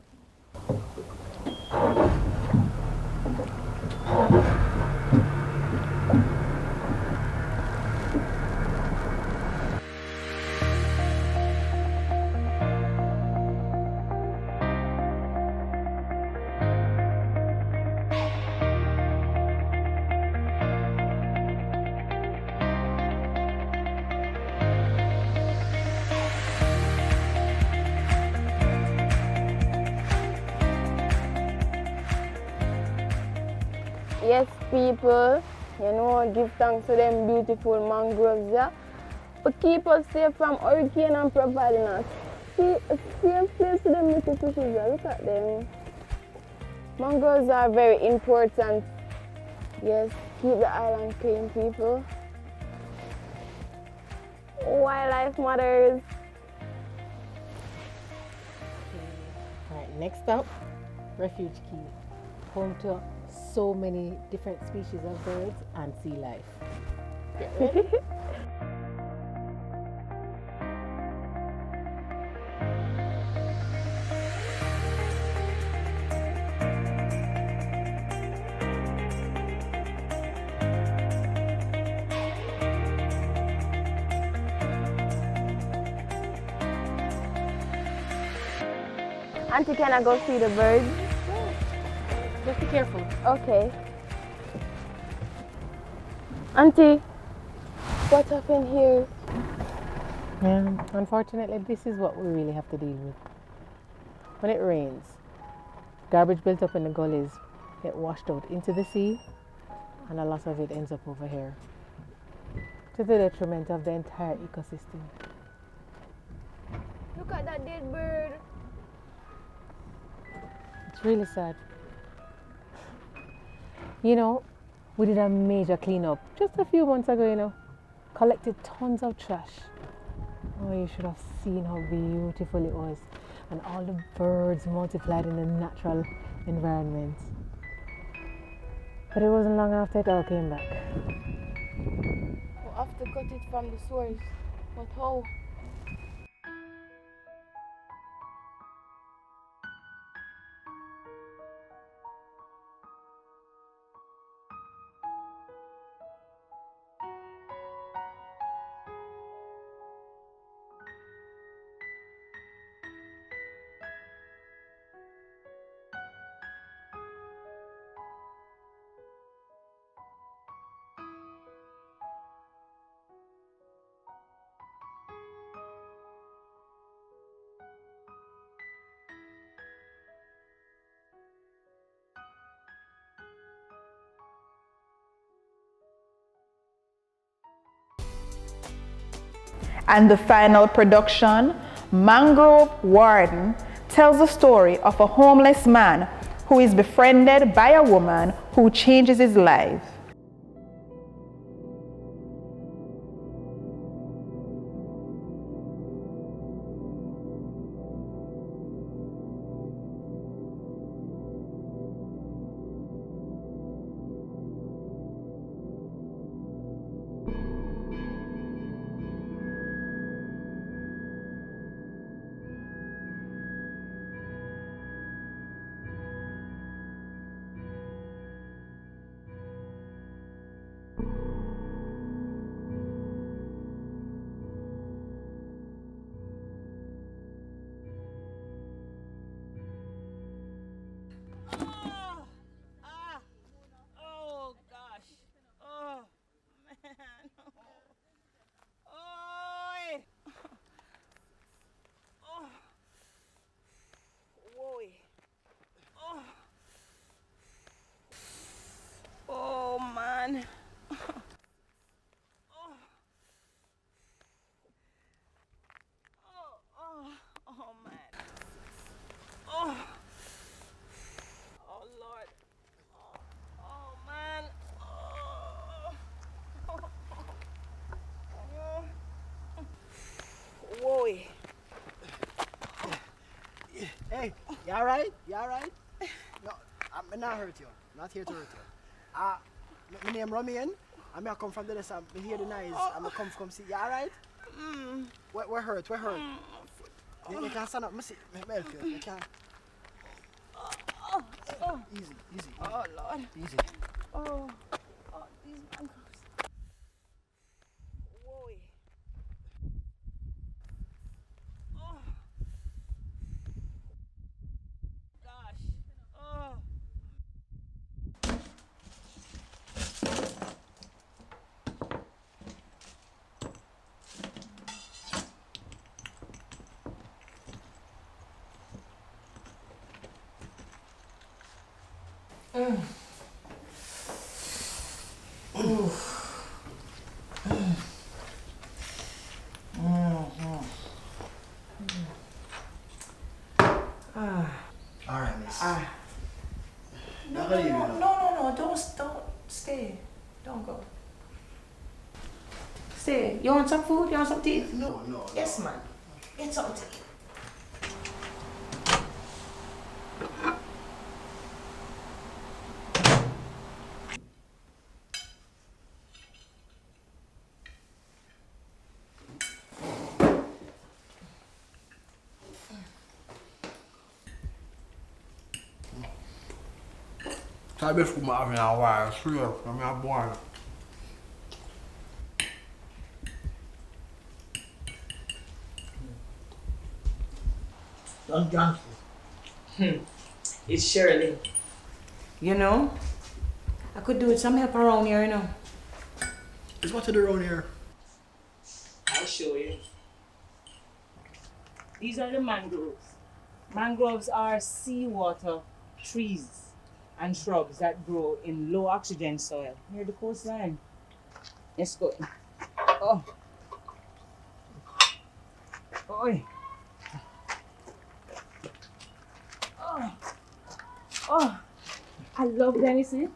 Yes, people, you know, give thanks to them beautiful mangroves there. But keep us safe from hurricane and providing us. See, a safe place to them little fishes there. Look at them. Mangroves are very important. Yes, keep the island clean, people. Wildlife matters. Alright, next up, Refuge Key. Home to so many different species of birds and sea life. Get ready? Auntie, can I go see the birds? Just be careful. Okay. Auntie, what happened here? Unfortunately, this is what we really have to deal with. When it rains, garbage built up in the gullies get washed out into the sea, and a lot of it ends up over here, to the detriment of the entire ecosystem. Look at that dead bird. It's really sad. You know, we did a major cleanup just a few months ago, you know. Collected tons of trash. Oh, you should have seen how beautiful it was. And all the birds multiplied in the natural environment. But it wasn't long after it all came back. We'll have to cut it from the source. But how? And the final production, Mangrove Warden, tells the story of a homeless man who is befriended by a woman who changes his life. Oh gosh. Oh man. Oi. Oh. Whoa. Oh. Oh man. Oh. Oh man. Oh. Oh Lord. Oh man. Oh. Whoa. Hey, you alright? You alright? No, I'm not hurt you. Not here to hurt you. My name Romian. I come from the list. I hear the noise. I'm come see. You alright? We're hurt. We're hurt. You can stand up. Me help you. You can. Easy, easy. Oh Lord. Easy. Oh. Oh, these mangoes. Whoa. Oh. Gosh. Oh. All right, miss. No, don't stay. Don't go. Stay. You want some food? You want some tea? No. Yes, man. Get something to eat. Sabe fumar minha vaia, sua, a minha boa. Don't jump. It's Shirley. You know, I could do with some help around here, you know. It's what to do around here. I'll show you. These are the mangroves. Mangroves are seawater trees and shrubs that grow in low oxygen soil near the coastline. Let's go. Oh. Oi. Oh. I love them, you see?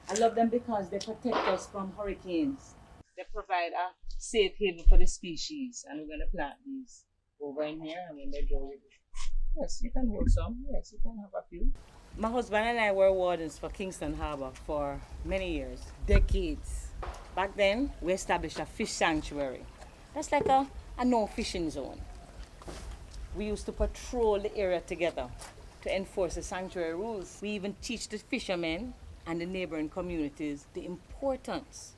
I love them because they protect us from hurricanes. They provide a safe haven for the species, and we're going to plant these over in here, and when they grow, yes, you can hold some. Yes, you can have a few. My husband and I were wardens for Kingston Harbor for many years, decades. Back then, we established a fish sanctuary. That's like a no fishing zone. We used to patrol the area together to enforce the sanctuary rules. We even teach the fishermen and the neighboring communities the importance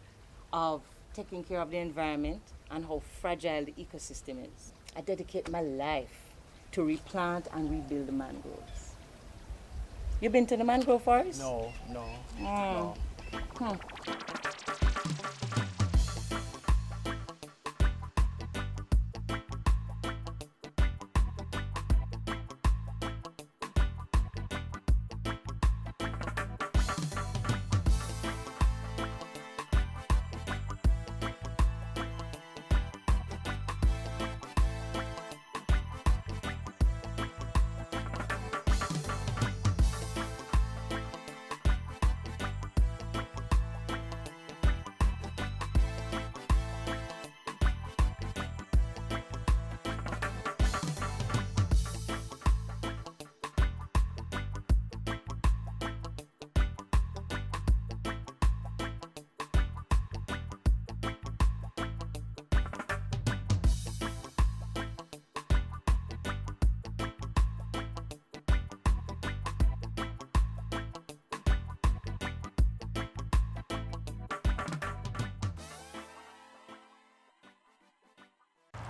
of taking care of the environment and how fragile the ecosystem is. I dedicate my life to replant and rebuild the mangroves. You been to the mangrove forest? No.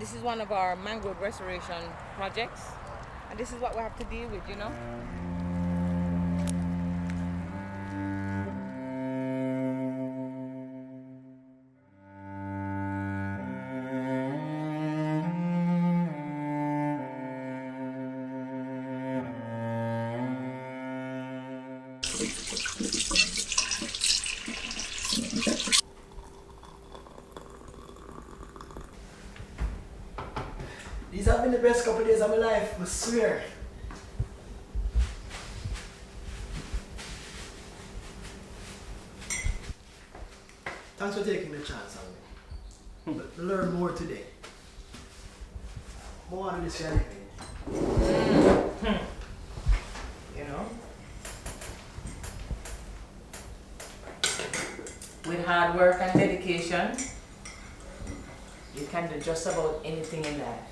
This is one of our mangrove restoration projects, and this is what we have to deal with, you know. These have been the best couple of days of my life, I swear. Thanks for taking the chance on me. But learn more today. More on this anything. You know, with hard work and dedication, you can do just about anything in life.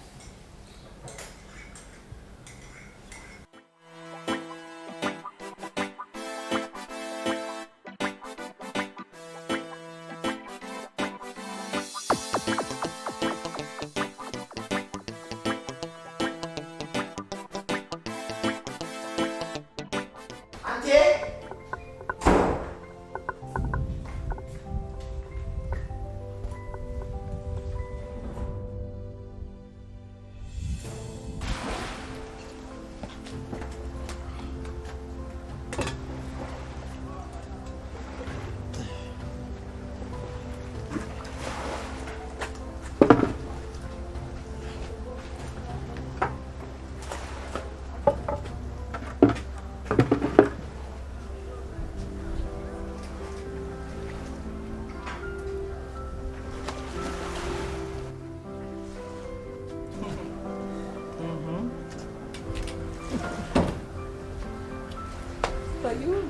For you?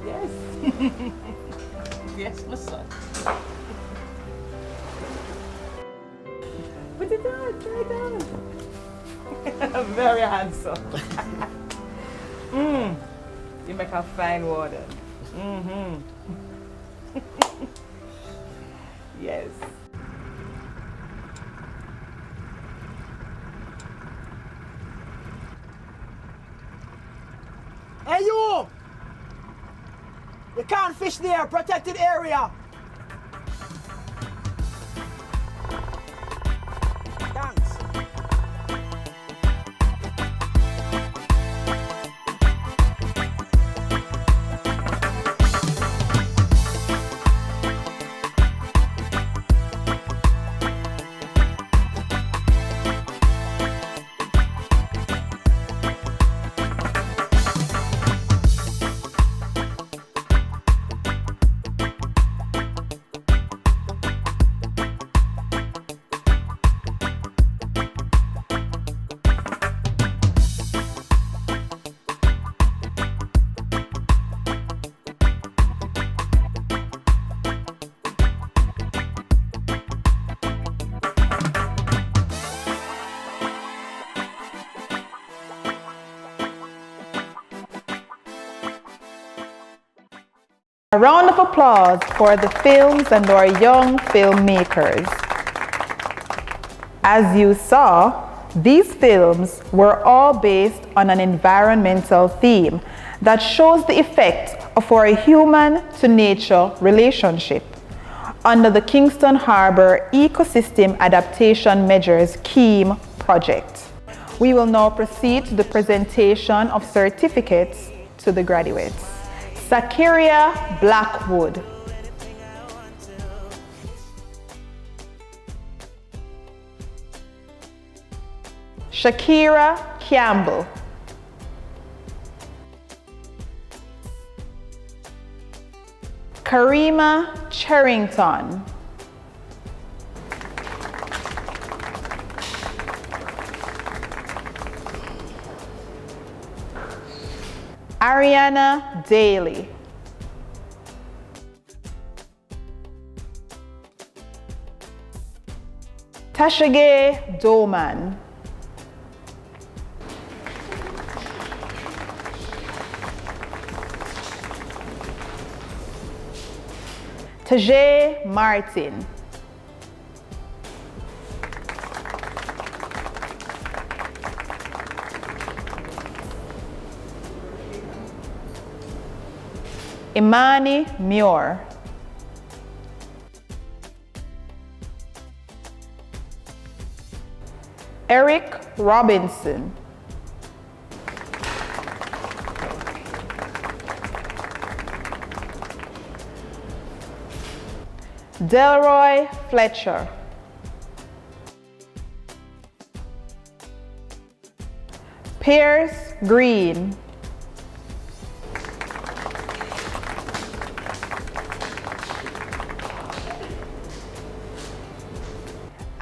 Yes. Yes, my son. Put it down, try it down. Very handsome. You make a fine water. Yes. Hey you! You can't fish there, protected area. Thanks. A round of applause for the films and our young filmmakers. As you saw, these films were all based on an environmental theme that shows the effect of our human-to-nature relationship under the Kingston Harbor Ecosystem Adaptation Measures KHEAM project. We will now proceed to the presentation of certificates to the graduates. Zakaria Blackwood. Shakira Campbell. Karima Charrington. Ariana Daly. Tashage Doman. Tajay Martin. Imani Muir. Eric Robinson. Delroy Fletcher. Pierce Green.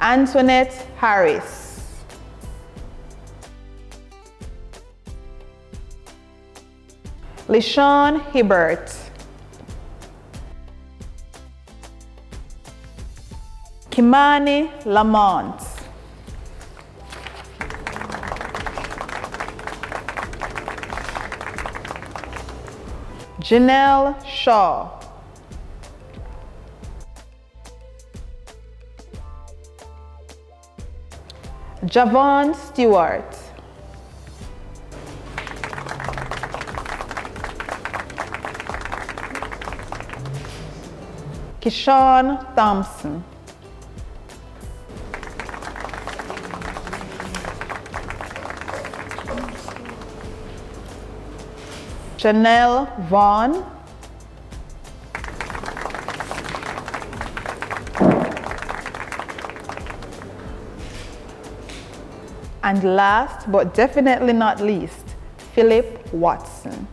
Antoinette Harris. LeSean Hibbert. Kimani Lamont. Janelle Shaw. Javon Stewart. Kishawn Thompson. Janelle Vaughn. And last but definitely not least, Philip Watson.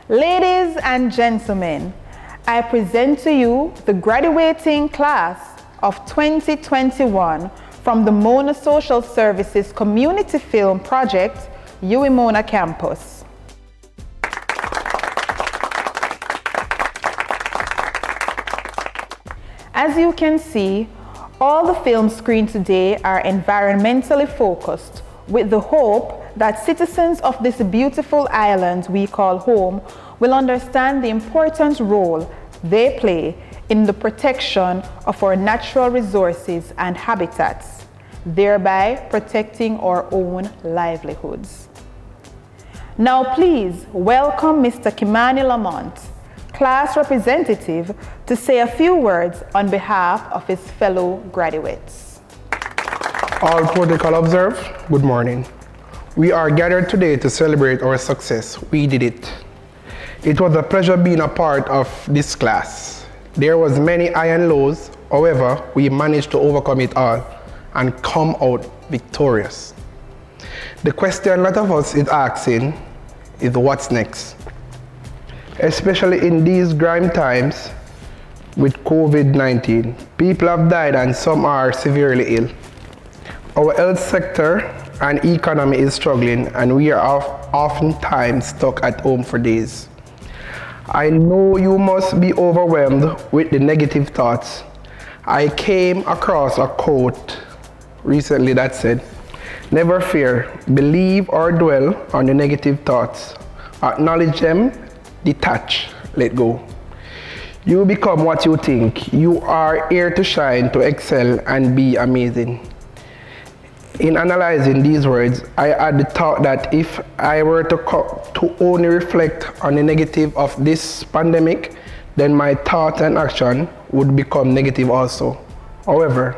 Ladies and gentlemen, I present to you the graduating class of 2021 from the Mona Social Services Community Film Project, UWI Mona Campus. As you can see, all the films screened today are environmentally focused, with the hope that citizens of this beautiful island we call home will understand the important role they play in the protection of our natural resources and habitats, thereby protecting our own livelihoods. Now please welcome Mr. Kimani Lamont, class representative, to say a few words on behalf of his fellow graduates. All protocol observed, good morning. We are gathered today to celebrate our success. We did it. It was a pleasure being a part of this class. There was many high and lows, however, we managed to overcome it all and come out victorious. The question a lot of us is asking is what's next? Especially in these grime times with COVID-19, people have died and some are severely ill. Our health sector and economy is struggling and we are oftentimes stuck at home for days. I know you must be overwhelmed with the negative thoughts. I came across a quote recently that said, "Never fear, believe or dwell on the negative thoughts. Acknowledge them, detach, let go. You become what you think. You are here to shine, to excel, and be amazing." In analyzing these words, I had the thought that if I were to only reflect on the negative of this pandemic, then my thought and action would become negative also. However,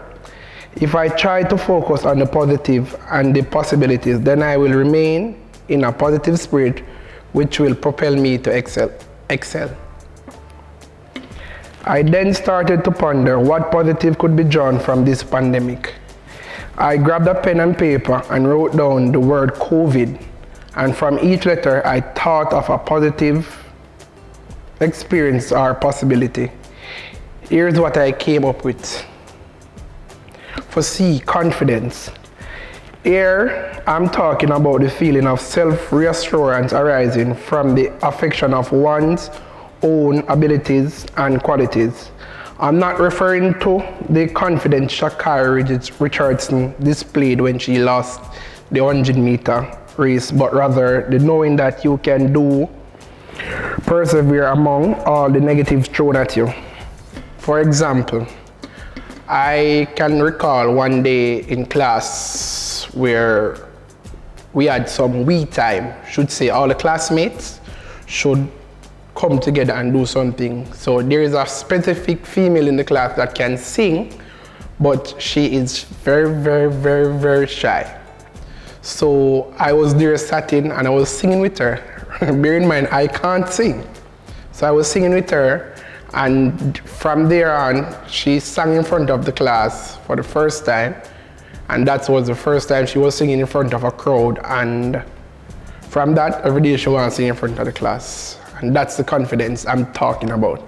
if I try to focus on the positive and the possibilities, then I will remain in a positive spirit, which will propel me to excel. I then started to ponder what positive could be drawn from this pandemic. I grabbed a pen and paper and wrote down the word COVID, and from each letter I thought of a positive experience or possibility. Here's what I came up with. For C, confidence. Here I'm talking about the feeling of self-reassurance arising from the affection of one's own abilities and qualities. I'm not referring to the confidence Sha'Carri Richardson displayed when she lost the 100-meter race, but rather the knowing that you can persevere among all the negatives thrown at you. For example, I can recall one day in class where we had some we time. Should say all the classmates should come together and do something. So there is a specific female in the class that can sing, but she is very, very, very, very shy. So I was there sat in and I was singing with her. Bear in mind, I can't sing. So I was singing with her, and from there on, she sang in front of the class for the first time. And that was the first time she was singing in front of a crowd. And from that, every day she wants to sing in front of the class. And that's the confidence I'm talking about.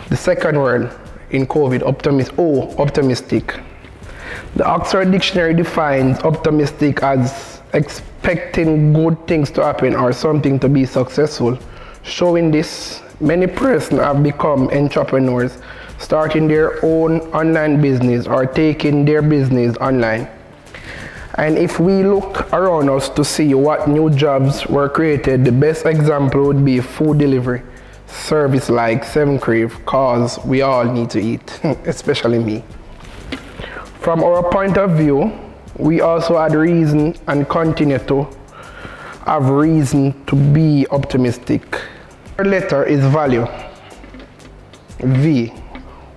The second word in COVID, optimistic. The Oxford Dictionary defines optimistic as expecting good things to happen or something to be successful. Showing this, many persons have become entrepreneurs, starting their own online business or taking their business online. And if we look around us to see what new jobs were created, the best example would be food delivery, service like 7 Crave, cause we all need to eat, especially me. From our point of view, we also had reason and continue to have reason to be optimistic. The letter is value, V.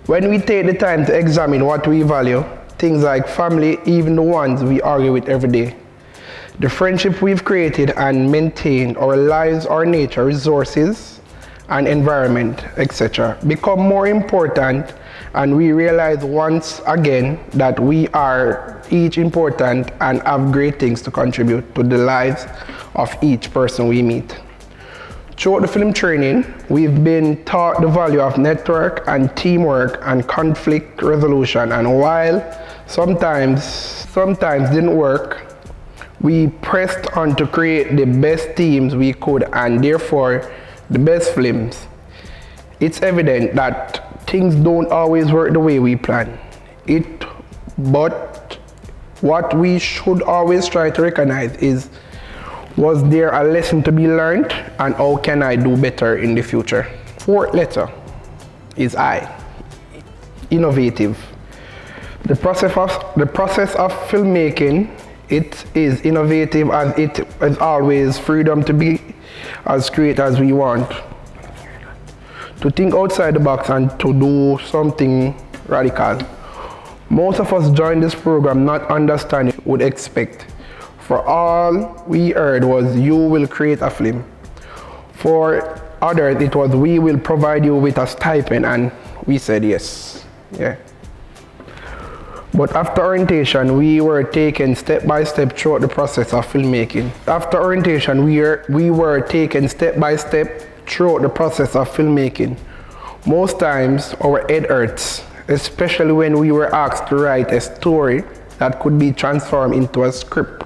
When we take the time to examine what we value, things like family, even the ones we argue with every day, the friendship we've created and maintained, our lives, our nature, resources, and environment, etc., become more important, and we realize once again that we are each important and have great things to contribute to the lives of each person we meet. Throughout the film training, we've been taught the value of network and teamwork and conflict resolution, and while sometimes didn't work, we pressed on to create the best teams we could and therefore the best films. It's evident that things don't always work the way we plan it, but what we should always try to recognize is, was there a lesson to be learned, and how can I do better in the future? Fourth letter is I, innovative. The process of filmmaking, it is innovative, as it is always freedom to be as creative as we want. To think outside the box and to do something radical. Most of us joined this program not understanding what we would expect. For all we heard was, you will create a film. For others, it was, we will provide you with a stipend, and we said yes. Yeah. But after orientation, we were taken step by step throughout the process of filmmaking. After orientation, we were taken step by step throughout the process of filmmaking. Most times, our head hurts, especially when we were asked to write a story that could be transformed into a script,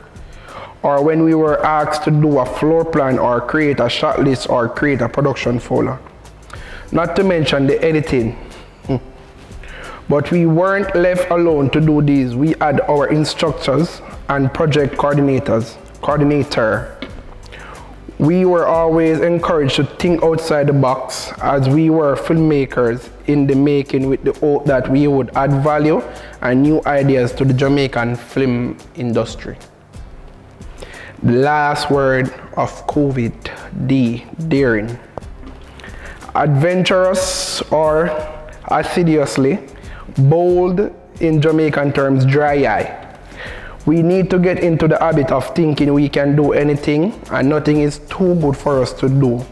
or when we were asked to do a floor plan or create a shot list or create a production folder. Not to mention the editing. But we weren't left alone to do these. We had our instructors and project coordinator. We were always encouraged to think outside the box, as we were filmmakers in the making, with the hope that we would add value and new ideas to the Jamaican film industry. The last word of COVID, D, daring. Adventurous or assiduously, bold in Jamaican terms, dry eye. We need to get into the habit of thinking we can do anything and nothing is too good for us to do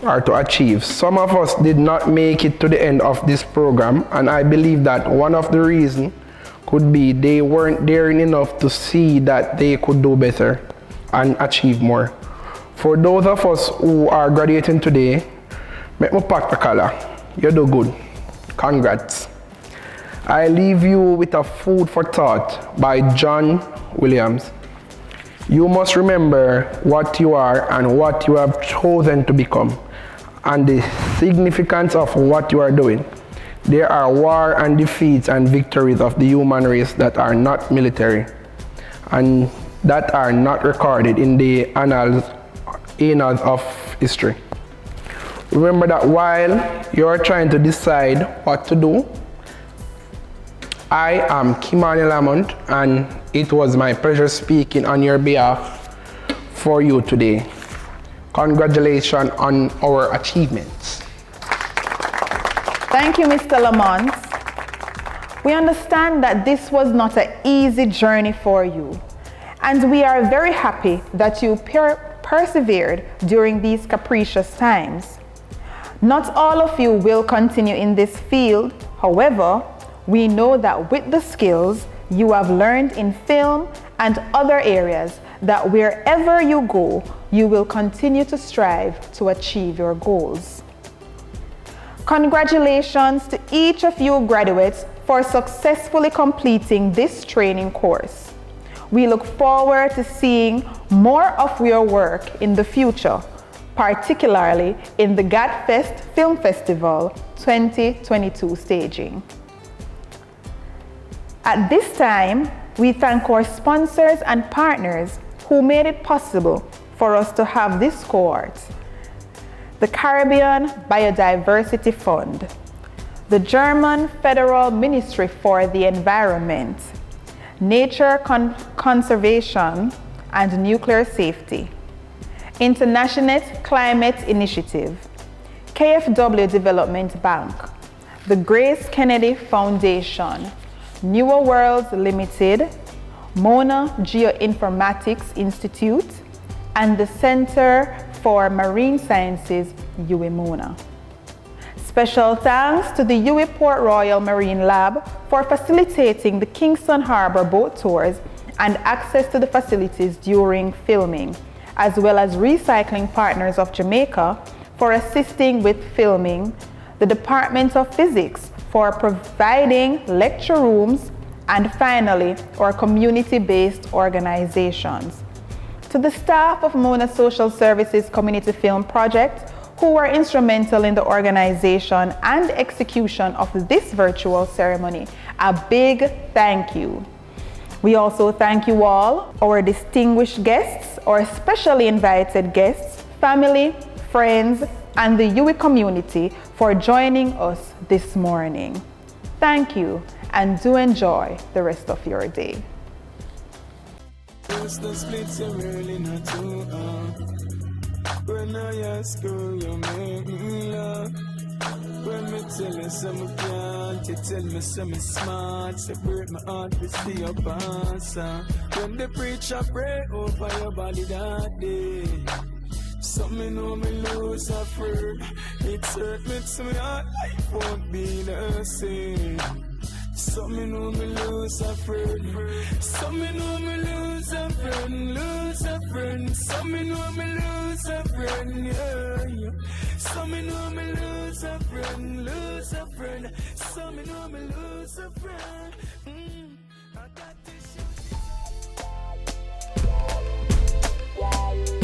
or to achieve. Some of us did not make it to the end of this program, and I believe that one of the reasons could be they weren't daring enough to see that they could do better and achieve more. For those of us who are graduating today, make me pack the collar. You do good. Congrats. I leave you with a food for thought by John Williams. You must remember what you are and what you have chosen to become, and the significance of what you are doing. There are war and defeats and victories of the human race that are not military and that are not recorded in the annals of history. Remember that while you are trying to decide what to do, I am Kimani Lamont, and it was my pleasure speaking on your behalf for you today. Congratulations on our achievements. Thank you, Mr. Lamont. We understand that this was not an easy journey for you, and we are very happy that you persevered during these capricious times. Not all of you will continue in this field. However, we know that with the skills you have learned in film and other areas, that wherever you go, you will continue to strive to achieve your goals. Congratulations to each of you graduates for successfully completing this training course. We look forward to seeing more of your work in the future, particularly in the GATFest Film Festival 2022 staging. At this time, we thank our sponsors and partners who made it possible for us to have this cohort. The Caribbean Biodiversity Fund, the German Federal Ministry for the Environment, Nature Conservation and Nuclear Safety, International Climate Initiative, KfW Development Bank, the Grace Kennedy Foundation, Newer Worlds Limited, Mona Geoinformatics Institute, and the Center for Marine Sciences, UWI Mona. Special thanks to the UWI Port Royal Marine Lab for facilitating the Kingston Harbor boat tours and access to the facilities during filming, as well as Recycling Partners of Jamaica for assisting with filming, the Department of Physics for providing lecture rooms, and finally, our community-based organizations. To the staff of Mona Social Services Community Film Project, who were instrumental in the organization and execution of this virtual ceremony, a big thank you. We also thank you all, our distinguished guests, our specially invited guests, family, friends, and the UWI community for joining us this morning. Thank you, and do enjoy the rest of your day. When I ask you, you make me laugh. When me tell you some can't, you tell me some smart. Separate my heart with see your answer. When the preacher pray over your body that day, so me know me lose a friend. It hurt me to my heart, life won't be the same. So me know me lose a friend. So me know me lose a friend, lose a friend. So me know me lose a friend, yeah, yeah. So me know me lose a friend, lose a friend. So me know me lose a friend. I got this shit.